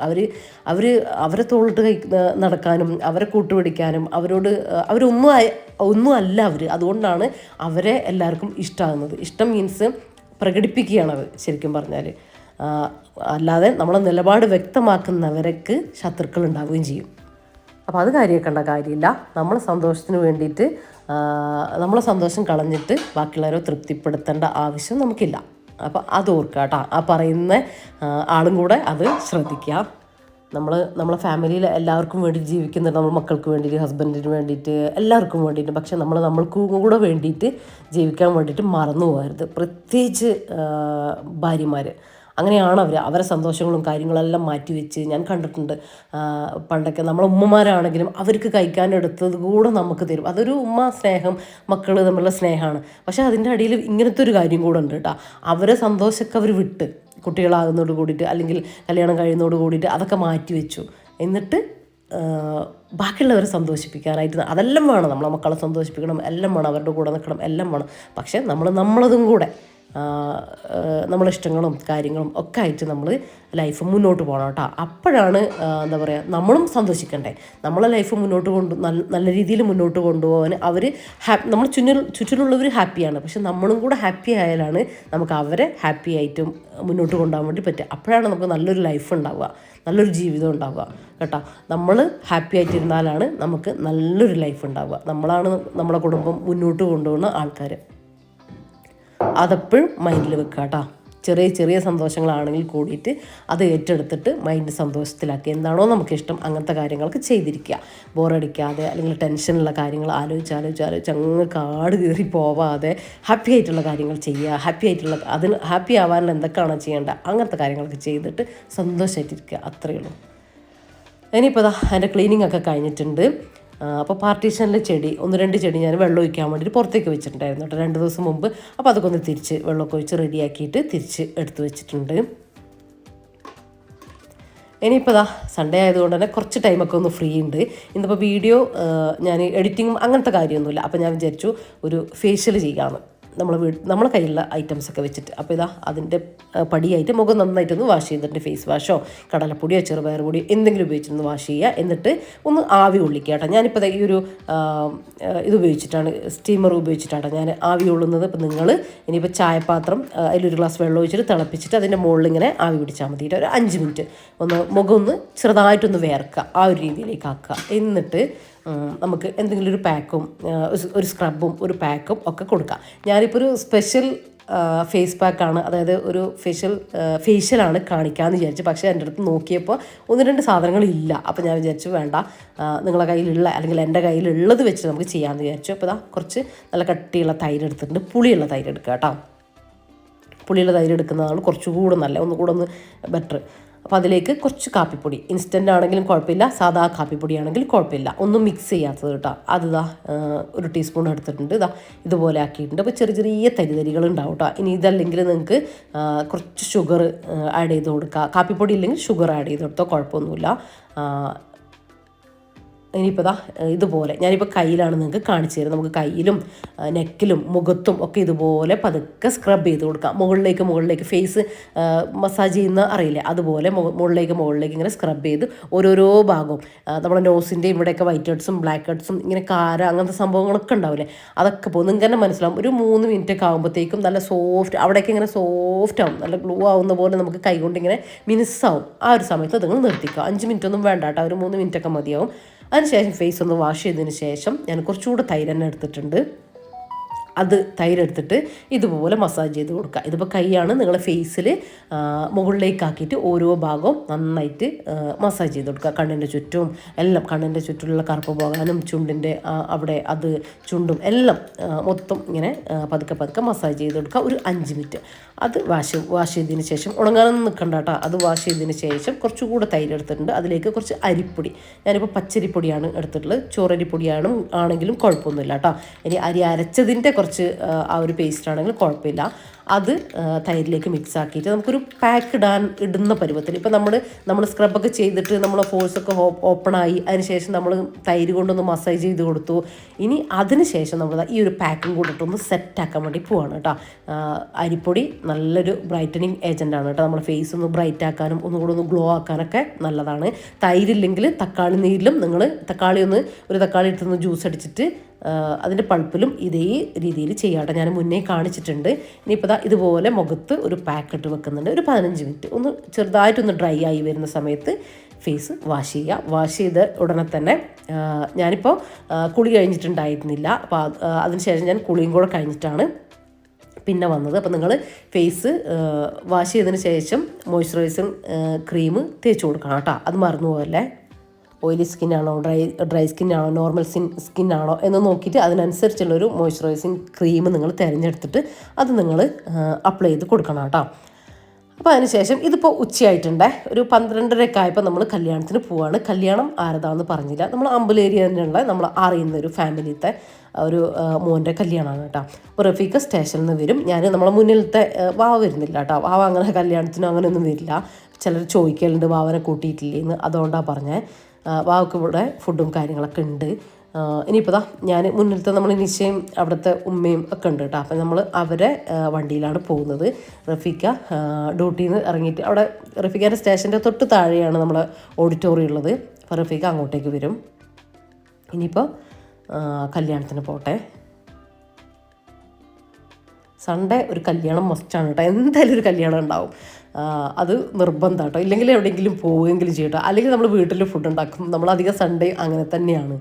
അവരെ തോളിട്ട് നടക്കാനും അവരെ കൂട്ടുപിടിക്കാനും ഒന്നും അല്ല അവർ. അതുകൊണ്ടാണ് അവരെ എല്ലാവർക്കും ഇഷ്ടമാകുന്നത്. ഇഷ്ടം മീൻസ് പ്രകടിപ്പിക്കുകയാണത് ശരിക്കും പറഞ്ഞാൽ. അല്ലാതെ നമ്മളെ നിലപാട് വ്യക്തമാക്കുന്നവർക്ക് ശത്രുക്കൾ ഉണ്ടാവുകയും ചെയ്യും. അപ്പോൾ അത് കാര്യമാക്കേണ്ട കാര്യമില്ല. നമ്മളെ സന്തോഷത്തിന് വേണ്ടിയിട്ട് നമ്മളെ സന്തോഷം കളഞ്ഞിട്ട് ബാക്കിയുള്ളവരെ തൃപ്തിപ്പെടുത്തേണ്ട ആവശ്യം നമുക്കില്ല. അപ്പോൾ അത് ഓർക്കുക കേട്ടോ. ആ പറയുന്ന ആളും കൂടെ അത് ശ്രദ്ധിക്കുക. നമ്മളെ ഫാമിലിയിൽ എല്ലാവർക്കും വേണ്ടി ജീവിക്കുന്നുണ്ട്, നമ്മൾ മക്കൾക്ക് വേണ്ടിയിട്ട്, ഹസ്ബൻഡിന് വേണ്ടിയിട്ട്, എല്ലാവർക്കും വേണ്ടിയിട്ട്. പക്ഷെ നമ്മൾക്കും കൂടെ വേണ്ടിയിട്ട് ജീവിക്കാൻ വേണ്ടിയിട്ട് മറന്നു പോകരുത്, പ്രത്യേകിച്ച് ഭാര്യമാർ. അങ്ങനെയാണ് അവരെ സന്തോഷങ്ങളും കാര്യങ്ങളെല്ലാം മാറ്റിവെച്ച് ഞാൻ കണ്ടിട്ടുണ്ട്. പണ്ടൊക്കെ നമ്മളെ ഉമ്മമാരാണെങ്കിലും അവർക്ക് കഴിക്കാനെടുത്തത് കൂടെ നമുക്ക് തരും. അതൊരു ഉമ്മ സ്നേഹം, മക്കൾ തമ്മിലുള്ള സ്നേഹമാണ്. പക്ഷേ അതിൻ്റെ അടിയിൽ ഇങ്ങനത്തെ ഒരു കാര്യം കൂടെ ഉണ്ട് കേട്ടോ. അവരെ സന്തോഷമൊക്കെ അവർ വിട്ട്, കുട്ടികളാകുന്നതോട് കൂടിയിട്ട് അല്ലെങ്കിൽ കല്യാണം കഴിയുന്നതോട് കൂടിയിട്ട് അതൊക്കെ മാറ്റി വെച്ചു. എന്നിട്ട് ബാക്കിയുള്ളവരെ സന്തോഷിപ്പിക്കാനായിട്ട് അതെല്ലാം വേണം. നമ്മളെ മക്കളെ സന്തോഷിപ്പിക്കണം, എല്ലാം വേണം, അവരുടെ കൂടെ നിൽക്കണം, എല്ലാം വേണം. പക്ഷേ നമ്മളതും കൂടെ നമ്മളിഷ്ടങ്ങളും കാര്യങ്ങളും ഒക്കെ ആയിട്ട് നമ്മൾ ലൈഫ് മുന്നോട്ട് പോകണം കേട്ടോ. അപ്പോഴാണ് എന്താ പറയുക, നമ്മളും സന്തോഷിക്കണ്ടേ. നമ്മളെ ലൈഫ് മുന്നോട്ട് നല്ല രീതിയിൽ മുന്നോട്ട് കൊണ്ടുപോകാൻ നമ്മൾ ചുറ്റിലുള്ളവർ ഹാപ്പിയാണ്. പക്ഷെ നമ്മളും കൂടെ ഹാപ്പി ആയാലാണ് നമുക്ക് അവരെ ഹാപ്പി ആയിട്ടും മുന്നോട്ട് കൊണ്ടുപോകാൻ വേണ്ടി പറ്റുക. അപ്പോഴാണ് നമുക്ക് നല്ലൊരു ലൈഫ് ഉണ്ടാവുക, നല്ലൊരു ജീവിതം ഉണ്ടാവുക കേട്ടോ. നമ്മൾ ഹാപ്പി ആയിട്ടിരുന്നാലാണ് നമുക്ക് നല്ലൊരു ലൈഫ് ഉണ്ടാവുക. നമ്മളാണ് നമ്മളെ കുടുംബം മുന്നോട്ട് കൊണ്ടുപോകുന്ന ആൾക്കാർ. അതെപ്പോഴും മൈൻഡിൽ വെക്കുക കേട്ടോ. ചെറിയ ചെറിയ സന്തോഷങ്ങളാണെങ്കിൽ കൂടിയിട്ട് അത് ഏറ്റെടുത്തിട്ട് മൈൻഡ് സന്തോഷത്തിലാക്കി എന്താണോ നമുക്കിഷ്ടം അങ്ങനത്തെ കാര്യങ്ങൾക്ക് ചെയ്തിരിക്കുക. ബോറടിക്കാതെ അല്ലെങ്കിൽ ടെൻഷനുള്ള കാര്യങ്ങൾ ആലോചിച്ച് അങ്ങ് കാട് കയറി പോവാതെ ഹാപ്പി ആയിട്ടുള്ള കാര്യങ്ങൾ ചെയ്യുക. അതിന് ഹാപ്പി ആവാനുള്ള എന്തൊക്കെയാണോ ചെയ്യേണ്ടത് അങ്ങനത്തെ കാര്യങ്ങളൊക്കെ ചെയ്തിട്ട് സന്തോഷമായിട്ടിരിക്കുക. അത്രയേ ഉള്ളൂ. ഇനിയിപ്പോൾ എൻ്റെ ക്ലീനിങ് ഒക്കെ കഴിഞ്ഞിട്ടുണ്ട്. അപ്പോൾ പാർട്ടീഷനിൽ ചെടി 1-2 ചെടി ഞാൻ വെള്ളം ഒഴിക്കാൻ വേണ്ടിയിട്ട് പുറത്തേക്ക് വെച്ചിട്ടുണ്ടായിരുന്നു കേട്ടോ 2 ദിവസം മുമ്പ്. അപ്പോൾ അതൊക്കെ ഒന്ന് തിരിച്ച് വെള്ളമൊക്കെ ഒഴിച്ച് റെഡിയാക്കിയിട്ട് തിരിച്ച് എടുത്ത് വെച്ചിട്ടുണ്ട്. ഇനിയിപ്പോൾ സൺഡേ ആയതുകൊണ്ട് തന്നെ കുറച്ച് ടൈമൊക്കെ ഒന്ന് ഫ്രീ ഉണ്ട്. ഇന്നിപ്പോൾ വീഡിയോ ഞാൻ എഡിറ്റിങ്ങും അങ്ങനത്തെ കാര്യമൊന്നുമില്ല. അപ്പോൾ ഞാൻ വിചാരിച്ചു ഒരു ഫേഷ്യൽ ചെയ്യാമെന്ന്, നമ്മളെ കയ്യിലുള്ള ഐറ്റംസൊക്കെ വെച്ചിട്ട്. അപ്പോൾ ഇതാ അതിൻ്റെ പടിയായിട്ട് മുഖം നന്നായിട്ടൊന്ന് വാഷ് ചെയ്തിട്ട് ഫേസ് വാഷോ കടലപ്പൊടിയോ ചെറുപയർ പൊടിയോ എന്തെങ്കിലും ഉപയോഗിച്ചൊന്ന് വാഷ് ചെയ്യുക. എന്നിട്ട് ഒന്ന് ആവി കൊള്ളിക്കുക കേട്ടോ. ഞാനിപ്പോൾ ഈ ഒരു ഇത് ഉപയോഗിച്ചിട്ടാണ്, സ്റ്റീമർ ഉപയോഗിച്ചിട്ടാണ് ഞാൻ ആവി കൊള്ളുന്നത്. അപ്പോൾ നിങ്ങൾ ഇനിയിപ്പോൾ ചായപാത്രം അതിലൊരു ഗ്ലാസ് വെള്ളം ഒഴിച്ചിട്ട് തിളപ്പിച്ചിട്ട് അതിൻ്റെ മുകളിൽ ഇങ്ങനെ ആവി പിടിച്ചാൽ മതിയിട്ട് ഒരു 5 മിനിറ്റ് മുഖം ഒന്ന് ചെറുതായിട്ടൊന്ന് വേർക്കുക, ആ ഒരു രീതിയിലേക്ക് ആക്കുക. എന്നിട്ട് നമുക്ക് എന്തെങ്കിലും ഒരു പാക്കും ഒരു സ്ക്രബും ഒരു പാക്കും ഒക്കെ കൊടുക്കാം. ഞാനിപ്പോൾ ഒരു സ്പെഷ്യൽ ഫേസ് പാക്കാണ്, അതായത് ഒരു ഫേഷ്യലാണ് കാണിക്കാമെന്ന് വിചാരിച്ചു. പക്ഷേ എൻ്റെ അടുത്ത് നോക്കിയപ്പോൾ 1-2 സാധനങ്ങളില്ല. അപ്പോൾ ഞാൻ വിചാരിച്ചു വേണ്ട, നിങ്ങളെ കയ്യിലുള്ള അല്ലെങ്കിൽ എൻ്റെ കയ്യിലുള്ളത് വെച്ച് നമുക്ക് ചെയ്യാമെന്ന് വിചാരിച്ചു. അപ്പോൾ കുറച്ച് നല്ല കട്ടിയുള്ള തൈര് എടുത്തിട്ടുണ്ട്. പുളിയുള്ള തൈര് എടുക്കുക കേട്ടോ. പുളിയുള്ള തൈര് എടുക്കുന്നതാണ് കുറച്ചുകൂടെ നല്ല, ഒന്നുകൂടെ ഒന്ന് ബെറ്റർ. അപ്പോൾ അതിലേക്ക് കുറച്ച് കാപ്പിപ്പൊടി, ഇൻസ്റ്റൻ്റ് ആണെങ്കിലും കുഴപ്പമില്ല, സാധാ കാപ്പിപ്പൊടി ആണെങ്കിലും കുഴപ്പമില്ല, ഒന്നും മിക്സ് ചെയ്യാത്തത് കേട്ടോ. അത് ഒരു ടീസ്പൂൺ എടുത്തിട്ടുണ്ട്. ഇതുപോലെ ആക്കിയിട്ടുണ്ട്. അപ്പോൾ ചെറിയ ചെറിയ തരിതരികൾ ഉണ്ടാവും കേട്ടോ. ഇനി ഇതല്ലെങ്കിൽ നിങ്ങൾക്ക് കുറച്ച് ഷുഗർ ആഡ് ചെയ്ത് കൊടുക്കുക. കാപ്പിപ്പൊടി ഇല്ലെങ്കിൽ ഷുഗർ ആഡ് ചെയ്ത് കൊടുത്തോ കുഴപ്പമൊന്നുമില്ല. ഇനിയിപ്പോൾ ഇതുപോലെ ഞാനിപ്പോൾ കയ്യിലാണ് നിങ്ങൾക്ക് കാണിച്ചു തരുന്നത്. നമുക്ക് കയ്യിലും നെക്കിലും മുഖത്തും ഒക്കെ ഇതുപോലെ പതുക്കെ സ്ക്രബ് ചെയ്ത് കൊടുക്കാം. മുകളിലേക്ക് ഫേസ് മസാജ് ചെയ്യുന്ന അറിയില്ലേ, അതുപോലെ മുകളിലേക്ക് ഇങ്ങനെ സ്ക്രബ് ചെയ്ത് ഓരോരോ ഭാഗവും നമ്മുടെ നോസിൻ്റെ ഇവിടെയൊക്കെ വൈറ്റ് ഹെഡ്സും ബ്ലാക്ക് ഹെഡ്സും ഇങ്ങനെ കാര അങ്ങനത്തെ സംഭവങ്ങളൊക്കെ ഉണ്ടാവില്ലേ, അതൊക്കെ പോകും. നിങ്ങൾക്ക് തന്നെ മനസ്സിലാവും. ഒരു 3 മിനിറ്റൊക്കെ ആകുമ്പോഴത്തേക്കും നല്ല സോഫ്റ്റ്, അവിടേക്ക് ഇങ്ങനെ സോഫ്റ്റ് ആവും, നല്ല ഗ്ലൂ ആവുന്ന പോലെ നമുക്ക് കൈകൊണ്ട് ഇങ്ങനെ മിനുസാവും. ആ ഒരു സമയത്ത് നിങ്ങൾ നിർത്തിക്കുക. 5 മിനിറ്റ് ഒന്നും വേണ്ട കേട്ടോ, ഒരു 3 മിനിറ്റൊക്കെ മതിയാവും. അതിനുശേഷം ഫേസ് ഒന്ന് വാഷ് ചെയ്തതിന് ശേഷം ഞാൻ കുറച്ചുകൂടെ തൈര് തന്നെ എടുത്തിട്ടുണ്ട്. അത് തൈരെടുത്തിട്ട് ഇതുപോലെ മസാജ് ചെയ്ത് കൊടുക്കുക. ഇതിപ്പോൾ കൈയാണ്, നിങ്ങളെ ഫേസിൽ മുകളിലേക്കാക്കിയിട്ട് ഓരോ ഭാഗവും നന്നായിട്ട് മസാജ് ചെയ്ത് കൊടുക്കുക. കണ്ണിൻ്റെ ചുറ്റും എല്ലാം, കണ്ണിൻ്റെ ചുറ്റുമുള്ള കറുപ്പ് പോകാനും ചുണ്ടിൻ്റെ അവിടെ അത് ചുണ്ടും എല്ലാം മൊത്തം ഇങ്ങനെ പതുക്കെ മസാജ് ചെയ്ത് കൊടുക്കുക. ഒരു 5 മിനിറ്റ്. അത് വാഷ് ചെയ്തതിന് ശേഷം ഉണങ്ങാനൊന്നും നിൽക്കണ്ട കേട്ടോ. അത് വാഷ് ചെയ്തതിന് ശേഷം കുറച്ചുകൂടെ തൈര് എടുത്തിട്ടുണ്ട്. അതിലേക്ക് കുറച്ച് അരിപ്പൊടി, ഞാനിപ്പോൾ പച്ചരിപ്പൊടിയാണ് എടുത്തിട്ടുള്ളത്. ചോറരിപ്പൊടിയാണ് ആണെങ്കിലും കുഴപ്പമൊന്നുമില്ല കേട്ടോ. ഇനി അരി അരച്ചതിൻ്റെ കുറച്ച് ആ ഒരു പേസ്റ്റ് ആണെങ്കിൽ കുഴപ്പമില്ല. അത് തൈരിലേക്ക് മിക്സ് ആക്കിയിട്ട് നമുക്കൊരു പാക്ക് ഇടുന്ന പരുവത്തിൽ, ഇപ്പോൾ നമ്മൾ സ്ക്രബൊക്കെ ചെയ്തിട്ട് നമ്മൾ ഫോഴ്സൊക്കെ ഓപ്പണായി അതിന് ശേഷം നമ്മൾ തൈര് കൊണ്ടൊന്ന് മസാജ് ചെയ്ത് കൊടുത്തു. ഇനി അതിന് ശേഷം നമ്മൾ ഈ ഒരു പാക്കും കൂടിയിട്ടൊന്ന് സെറ്റാക്കാൻ വേണ്ടി പോവാണ് കേട്ടോ. അരിപ്പൊടി നല്ലൊരു ബ്രൈറ്റനിങ് ഏജൻ്റാണ് കേട്ടോ. നമ്മുടെ ഫേസ് ഒന്ന് ബ്രൈറ്റ് ആക്കാനും ഒന്നുകൂടെ ഒന്ന് ഗ്ലോ ആക്കാനൊക്കെ നല്ലതാണ്. തൈരില്ലെങ്കിൽ തക്കാളി നീരിലും നിങ്ങൾ ഒരു തക്കാളി എടുത്തൊന്ന് ജ്യൂസ് അടിച്ചിട്ട് അതിൻ്റെ പൾപ്പിലും ഇതേ രീതിയിൽ ചെയ്യാട്ടെ. ഞാൻ മുന്നേ കാണിച്ചിട്ടുണ്ട്. ഇനിയിപ്പോൾ ഇതുപോലെ മുഖത്ത് ഒരു പാക്കറ്റ് വെക്കുന്നുണ്ട്. ഒരു 15 മിനിറ്റ് ഒന്ന് ചെറുതായിട്ടൊന്ന് ഡ്രൈ ആയി വരുന്ന സമയത്ത് ഫേസ് വാഷ് ചെയ്യുക. വാഷ് ചെയ്ത് ഉടനെ തന്നെ ഞാനിപ്പോൾ കുളി കഴിഞ്ഞിട്ടുണ്ടായിരുന്നില്ല. അപ്പോൾ അതിനുശേഷം ഞാൻ കുളിയും കൂടെ കഴിഞ്ഞിട്ടാണ് പിന്നെ വന്നത്. അപ്പോൾ നിങ്ങൾ ഫേസ് വാഷ് ചെയ്തതിന് ശേഷം മോയ്സ്ചറൈസിങ് ക്രീം തേച്ച് കൊടുക്കണം കേട്ടോ. അത് മറന്നു പോകല്ലേ. ഓയിലി സ്കിന്നാണോ ഡ്രൈ സ്കിന്നാണോ നോർമൽ സ്കിന്നാണോ എന്ന് നോക്കിയിട്ട് അതിനനുസരിച്ചുള്ളൊരു മോയ്സ്ചറൈസിങ് ക്രീം നിങ്ങൾ തിരഞ്ഞെടുത്തിട്ട് അത് നിങ്ങൾ അപ്ലൈ ചെയ്ത് കൊടുക്കണം കേട്ടോ. അപ്പോൾ അതിനുശേഷം ഇതിപ്പോൾ ഉച്ചയായിട്ടുണ്ടേ, ഒരു 12:30 ആയപ്പോൾ നമ്മൾ കല്യാണത്തിന് പോവാണ്. കല്യാണം ആരതാന്ന് പറഞ്ഞില്ല, നമ്മൾ അമ്പലേരി തന്നെയുള്ള നമ്മൾ അറിയുന്ന ഒരു ഫാമിലിത്തെ ഒരു മോൻ്റെ കല്യാണമാണ് കേട്ടോ. അപ്പോൾ റഫീഖ സ്റ്റേഷനിൽ നിന്ന് വരും. നമ്മളെ മുന്നിലത്തെ വാവ വരുന്നില്ല കേട്ടോ. വാവ അങ്ങനെ കല്യാണത്തിനോ അങ്ങനെയൊന്നും വരില്ല. ചിലർ ചോദിക്കലുണ്ട് വാവനെ കൂട്ടിയിട്ടില്ലേന്ന്, അതുകൊണ്ടാണ് പറഞ്ഞത്. വാവക്ക് ഇവിടെ ഫുഡും കാര്യങ്ങളൊക്കെ ഉണ്ട്. ഇനിയിപ്പോൾ ഞാൻ മുന്നിലത്തെ നമ്മൾ നിശ്ചയം അവിടുത്തെ ഉമ്മയും ഒക്കെ ഉണ്ട് കേട്ടോ. അപ്പം നമ്മൾ അവരെ വണ്ടിയിലാണ് പോകുന്നത്. റഫീഖ ഡ്യൂട്ടിയിൽ നിന്ന് ഇറങ്ങിയിട്ട് അവിടെ റഫീഖയുടെ സ്റ്റേഷൻ്റെ തൊട്ട് താഴെയാണ് നമ്മളെ ഓഡിറ്റോറിയം ഉള്ളത്. അപ്പോൾ റഫീഖ അങ്ങോട്ടേക്ക് വരും. ഇനിയിപ്പോൾ കല്യാണത്തിന് പോട്ടെ. സൺഡേ ഒരു കല്യാണം മസ്റ്റാണ് കേട്ടോ. എന്തായാലും ഒരു കല്യാണം ഉണ്ടാവും, അത് നിർബന്ധം കേട്ടോ. ഇല്ലെങ്കിൽ എവിടെയെങ്കിലും പോവുകയെങ്കിലും ചെയ്യട്ടോ. അല്ലെങ്കിൽ നമ്മൾ വീട്ടിൽ ഫുഡ് ഉണ്ടാക്കും. നമ്മളധികം സൺഡേ അങ്ങനെ തന്നെയാണ്.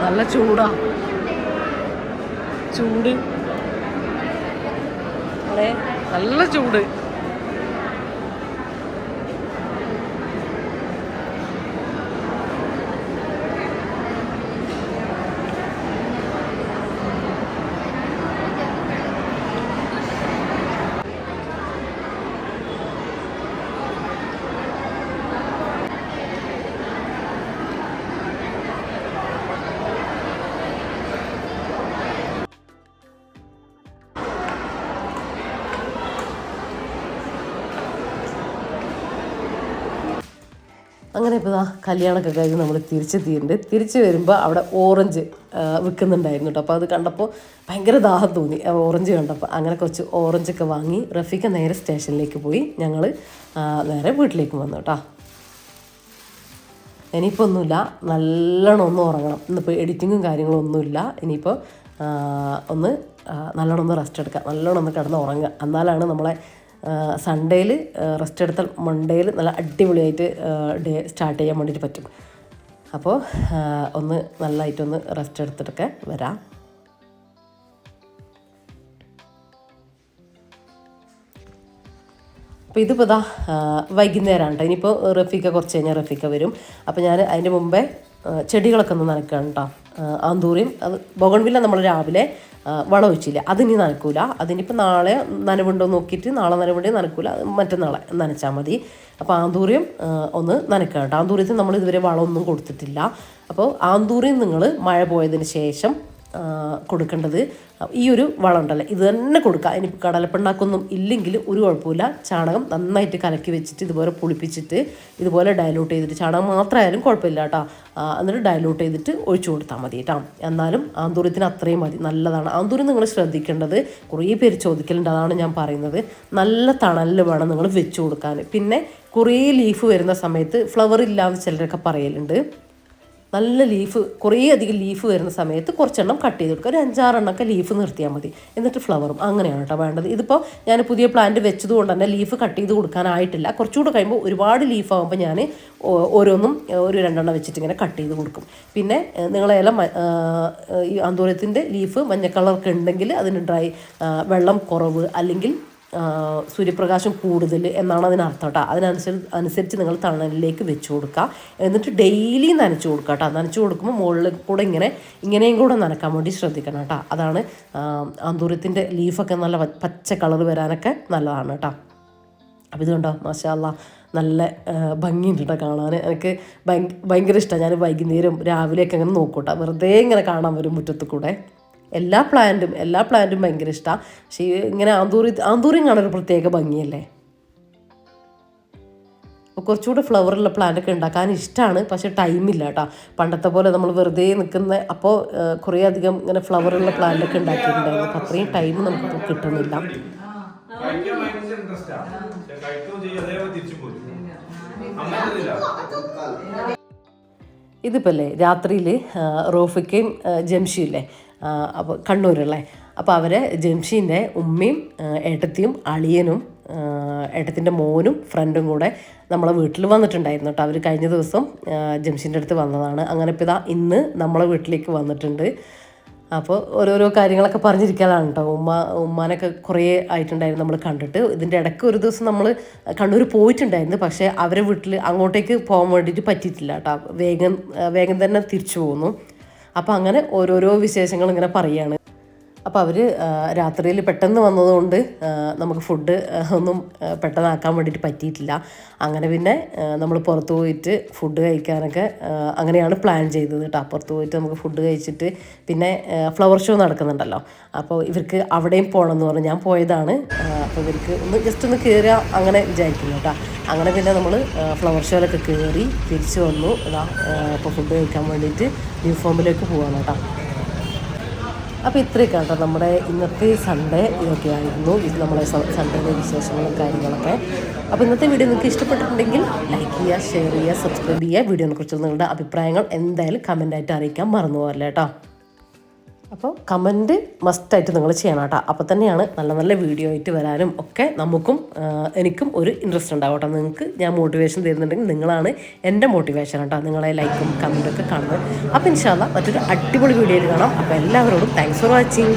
നല്ല ചൂടാ, ചൂട് നല്ല ചൂട്. അങ്ങനെ ഇപ്പോൾ കല്യാണമൊക്കെ കഴിഞ്ഞ് നമ്മൾ തിരിച്ചെത്തിയിട്ടുണ്ട്. തിരിച്ച് വരുമ്പോൾ അവിടെ ഓറഞ്ച് വിൽക്കുന്നുണ്ടായിരുന്നു കേട്ടോ. അപ്പോൾ അത് കണ്ടപ്പോൾ ഭയങ്കര ദാഹം തോന്നി ഓറഞ്ച് കണ്ടപ്പോൾ. അങ്ങനെ കുറച്ച് ഓറഞ്ചൊക്കെ വാങ്ങി റഫീഖ നേരെ സ്റ്റേഷനിലേക്ക് പോയി. ഞങ്ങൾ നേരെ വീട്ടിലേക്ക് വന്നു കേട്ടോ. ഇനിയിപ്പോൾ ഒന്നുമില്ല, നല്ലോണം ഒന്ന് ഉറങ്ങണം. ഇന്നിപ്പോൾ എഡിറ്റിങ്ങും കാര്യങ്ങളും ഒന്നുമില്ല. ഇനിയിപ്പോൾ നല്ലോണം ഒന്ന് റെസ്റ്റ് എടുക്കുക, നല്ലോണം ഒന്ന് കിടന്ന് ഉറങ്ങുക. എന്നാലാണ് നമ്മളെ സൺഡേയിൽ റെസ്റ്റ് എടുത്താൽ മൺഡേയിൽ നല്ല അടിപൊളിയായിട്ട് ഡേ സ്റ്റാർട്ട് ചെയ്യാൻ വേണ്ടിയിട്ട് പറ്റും. അപ്പോൾ നല്ലതായിട്ടൊന്ന് റെസ്റ്റ് എടുത്തിട്ടൊക്കെ വരാം. അപ്പോൾ ഇതിപ്പോൾ വൈകുന്നേരമാണ് കേട്ടോ. ഇനിയിപ്പോൾ റഫീഖ കുറച്ച് കഴിഞ്ഞാൽ റഫീഖ വരും. അപ്പോൾ ഞാൻ അതിൻ്റെ മുമ്പേ ചെടികളൊക്കെ ഒന്ന് നനയ്ക്കുകയാണ് കേട്ടോ. ആന്തൂറിയും അത് ബോഗൺവില്ല നമ്മൾ രാവിലെ വളം ഒഴിച്ചില്ല, അതിനി നനക്കൂല. അതിനിപ്പോൾ നാളെ നനവുണ്ടോ നോക്കിയിട്ട് നാളെ നനവുണ്ടെങ്കിൽ നനക്കൂല, മറ്റന്നാളെ നനച്ചാൽ മതി. അപ്പോൾ ആന്തൂറിയം ഒന്ന് നനയ്ക്കുക കേട്ടോ. ആന്തൂര്യത്തിന് നമ്മൾ ഇതുവരെ വളമൊന്നും കൊടുത്തിട്ടില്ല. അപ്പോൾ ആന്തൂറിയം നിങ്ങൾ മഴ പോയതിന് ശേഷം കൊടുക്കേണ്ടത് ഈ ഒരു വളം ഉണ്ടല്ലോ, ഇത് തന്നെ കൊടുക്കുക. ഇനി കടലപ്പിണ്ണാക്കൊന്നും ഇല്ലെങ്കിൽ ഒരു കുഴപ്പമില്ല. ചാണകം നന്നായിട്ട് കലക്കി വെച്ചിട്ട് ഇതുപോലെ പുളിപ്പിച്ചിട്ട് ഇതുപോലെ ഡയലൂട്ട് ചെയ്തിട്ട്, ചാണകം മാത്രമായാലും കുഴപ്പമില്ല കേട്ടോ, എന്നിട്ട് ഡയലൂട്ട് ചെയ്തിട്ട് ഒഴിച്ചു കൊടുത്താൽ മതി കേട്ടോ. എന്നാലും ആന്തൂര്യത്തിന് അത്രയും മതി, നല്ലതാണ്. ആന്തൂര്യം നിങ്ങൾ ശ്രദ്ധിക്കേണ്ടത്, കുറേ പേര് ചോദിക്കലുണ്ട്, അതാണ് ഞാൻ പറയുന്നത്. നല്ല തണലിൽ വേണം നിങ്ങൾ വെച്ച് കൊടുക്കാൻ. പിന്നെ കുറേ ലീഫ് വരുന്ന സമയത്ത് ഫ്ലവർ ഇല്ലാന്ന് ചിലരൊക്കെ പറയലുണ്ട്. നല്ല കുറേ അധികം ലീഫ് വരുന്ന സമയത്ത് കുറച്ചെണ്ണം കട്ട് ചെയ്ത് കൊടുക്കുക. ഒരു 5-6 എണ്ണമൊക്കെ ലീഫ് നിർത്തിയാൽ മതി. എന്നിട്ട് ഫ്ലവറും അങ്ങനെയാണ് കേട്ടോ വേണ്ടത്. ഇതിപ്പോൾ ഞാൻ പുതിയ പ്ലാന്റ് വെച്ചതുകൊണ്ട് തന്നെ ലീഫ് കട്ട് ചെയ്ത് കൊടുക്കാനായിട്ടില്ല. കുറച്ചുകൂടെ കഴിയുമ്പോൾ ഒരുപാട് ലീഫാകുമ്പോൾ ഞാൻ ഓരോന്നും ഒരു 2 എണ്ണം വെച്ചിട്ട് ഇങ്ങനെ കട്ട് ചെയ്ത് കൊടുക്കും. പിന്നെ നിങ്ങളെല്ലാം ഈ ആന്തൂര്യത്തിൻ്റെ ലീഫ് മഞ്ഞ കളറൊക്കെ ഉണ്ടെങ്കിൽ അതിന് വെള്ളം കുറവ് അല്ലെങ്കിൽ സൂര്യപ്രകാശം കൂടുതൽ എന്നാണ് അതിനർത്ഥം കേട്ടോ. അതിനനുസരിച്ച് നിങ്ങൾ തണലിലേക്ക് വെച്ച് കൊടുക്കുക. എന്നിട്ട് ഡെയിലി നനച്ച് കൊടുക്കുക കേട്ടോ. നനച്ച് കൊടുക്കുമ്പോൾ മുകളിൽ കൂടെ ഇങ്ങനെയും കൂടെ നനക്കാൻ വേണ്ടി ശ്രദ്ധിക്കണം കേട്ടോ. അതാണ് ആന്തൂര്യത്തിൻ്റെ ലീഫൊക്കെ നല്ല പച്ച കളർ വരാനൊക്കെ നല്ലതാണ് കേട്ടോ. അപ്പോൾ ഇത് കണ്ടോ, മാഷാ അല്ലാ, നല്ല ഭംഗിയുണ്ട് കേട്ടോ കാണാൻ. എനിക്ക് ഭയങ്കര ഇഷ്ടമാണ്. ഞാൻ വൈകുന്നേരം രാവിലെയൊക്കെ അങ്ങനെ നോക്കൂട്ടോ, വെറുതെ ഇങ്ങനെ കാണാൻ വരും മുറ്റത്ത് കൂടെ. എല്ലാ പ്ലാന്റും ഭയങ്കര ഇഷ്ടമാണ്. പക്ഷേ ഇങ്ങനെ ആന്തൂറിയം കാണാൻ ഒരു പ്രത്യേക ഭംഗിയല്ലേ. കുറച്ചുകൂടെ ഫ്ലവറുള്ള പ്ലാന്റൊക്കെ ഉണ്ടാക്കാൻ ഇഷ്ടമാണ്, പക്ഷേ ടൈമില്ല കേട്ടോ. പണ്ടത്തെ പോലെ നമ്മൾ വെറുതെ നിൽക്കുന്ന അപ്പോൾ കുറേ അധികം ഇങ്ങനെ ഫ്ലവറുള്ള പ്ലാന്റൊക്കെ ഉണ്ടാക്കിയിട്ടുണ്ടായിരുന്നു. അപ്പോൾ അത്രയും ടൈം നമുക്കിപ്പോൾ കിട്ടുന്നില്ല. ഇതിപ്പോൾ അല്ലേ രാത്രിയിൽ റോഫിക്കയും ജംഷിയും ഇല്ലേ, അപ്പോൾ കണ്ണൂരുള്ളേ, അപ്പോൾ അവരെ ജംഷീൻ്റെ ഉമ്മയും ഏട്ടത്തിയും അളിയനും ഏട്ടത്തിൻ്റെ മോനും ഫ്രണ്ടും കൂടെ നമ്മളെ വീട്ടിൽ വന്നിട്ടുണ്ടായിരുന്നു കേട്ടോ. അവർ കഴിഞ്ഞ ദിവസം ജംഷീൻ്റെ അടുത്ത് വന്നതാണ്. അങ്ങനെ ഇപ്പോൾ ഇതാ ഇന്ന് നമ്മളെ വീട്ടിലേക്ക് വന്നിട്ടുണ്ട്. അപ്പോൾ ഓരോരോ കാര്യങ്ങളൊക്കെ പറഞ്ഞിരിക്കലാണ് കേട്ടോ. ഉമ്മാനൊക്കെ കുറേ ആയിട്ടുണ്ടായിരുന്നു നമ്മൾ കണ്ടിട്ട്. ഇതിൻ്റെ ഇടയ്ക്ക് ഒരു ദിവസം നമ്മൾ കണ്ണൂർ പോയിട്ടുണ്ടായിരുന്നു, പക്ഷേ അവരെ വീട്ടിൽ അങ്ങോട്ടേക്ക് പോകാൻ വേണ്ടിയിട്ട് പറ്റിയിട്ടില്ല കേട്ടോ. വേഗം തന്നെ തിരിച്ചു പോന്നു. അപ്പോൾ അങ്ങനെ ഓരോരോ വിശേഷങ്ങൾ ഇങ്ങനെ പറയുകയാണ്. അപ്പോൾ അവർ രാത്രിയിൽ പെട്ടെന്ന് വന്നതുകൊണ്ട് നമുക്ക് ഫുഡ് ഒന്നും പെട്ടെന്ന് ആക്കാൻ വേണ്ടിയിട്ട് പറ്റിയിട്ടില്ല. അങ്ങനെ പിന്നെ നമ്മൾ പുറത്ത് പോയിട്ട് ഫുഡ് കഴിക്കാനൊക്കെ അങ്ങനെയാണ് പ്ലാൻ ചെയ്തത് കേട്ടോ. പുറത്ത് പോയിട്ട് നമുക്ക് ഫുഡ് കഴിച്ചിട്ട് പിന്നെ ഫ്ലവർ ഷോ നടക്കുന്നുണ്ടല്ലോ, അപ്പോൾ ഇവർക്ക് അവിടെയും പോകണമെന്ന് പറഞ്ഞ് ഞാൻ പോയതാണ്. അപ്പോൾ ഇവർക്ക് ജസ്റ്റ് ഒന്ന് കയറുക അങ്ങനെ വിചാരിക്കുന്നു കേട്ടോ. അങ്ങനെ പിന്നെ നമ്മൾ ഫ്ലവർ ഷോയിലൊക്കെ കയറി തിരിച്ചു വന്നു. ഇപ്പോൾ ഫുഡ് കഴിക്കാൻ വേണ്ടിയിട്ട് ന്യൂ ഫോമിലേക്ക് പോവാണ് കേട്ടോ. അപ്പോൾ ഇത്രയൊക്കെ കേട്ടോ നമ്മുടെ ഇന്നത്തെ സൺഡേ ഇതൊക്കെ ആയിരുന്നു. ഇത് നമ്മളെ സൺഡേയുടെ വിശേഷങ്ങളും കാര്യങ്ങളൊക്കെ. അപ്പോൾ ഇന്നത്തെ വീഡിയോ നിങ്ങൾക്ക് ഇഷ്ടപ്പെട്ടിട്ടുണ്ടെങ്കിൽ ലൈക്ക് ചെയ്യുക, ഷെയർ ചെയ്യുക, സബ്സ്ക്രൈബ് ചെയ്യുക. വീഡിയോനെ കുറിച്ചുള്ള നിങ്ങളുടെ അഭിപ്രായങ്ങൾ എന്തായാലും കമൻറ്റായിട്ട് അറിയിക്കാൻ മറന്നു പോകല്ലേ കേട്ടോ. അപ്പോൾ കമൻറ്റ് മസ്റ്റായിട്ട് നിങ്ങൾ ചെയ്യണം കേട്ടോ. അപ്പോൾ തന്നെയാണ് നല്ല നല്ല വീഡിയോ ആയിട്ട് വരാനും ഒക്കെ എനിക്കും ഒരു ഇൻട്രസ്റ്റ് ഉണ്ടാവും കേട്ടോ. നിങ്ങൾക്ക് ഞാൻ മോട്ടിവേഷൻ തരുന്നുണ്ടെങ്കിൽ നിങ്ങളാണ് എൻ്റെ മോട്ടിവേഷൻ കേട്ടോ. നിങ്ങളെ ലൈക്കും കമൻറ്റൊക്കെ കാണുന്നത്. അപ്പോൾ ഇൻഷാ അല്ലാഹ് മറ്റൊരു അടിപൊളി വീഡിയോയിൽ കാണാം. അപ്പോൾ എല്ലാവരോടും താങ്ക്സ് ഫോർ വാച്ചിങ്.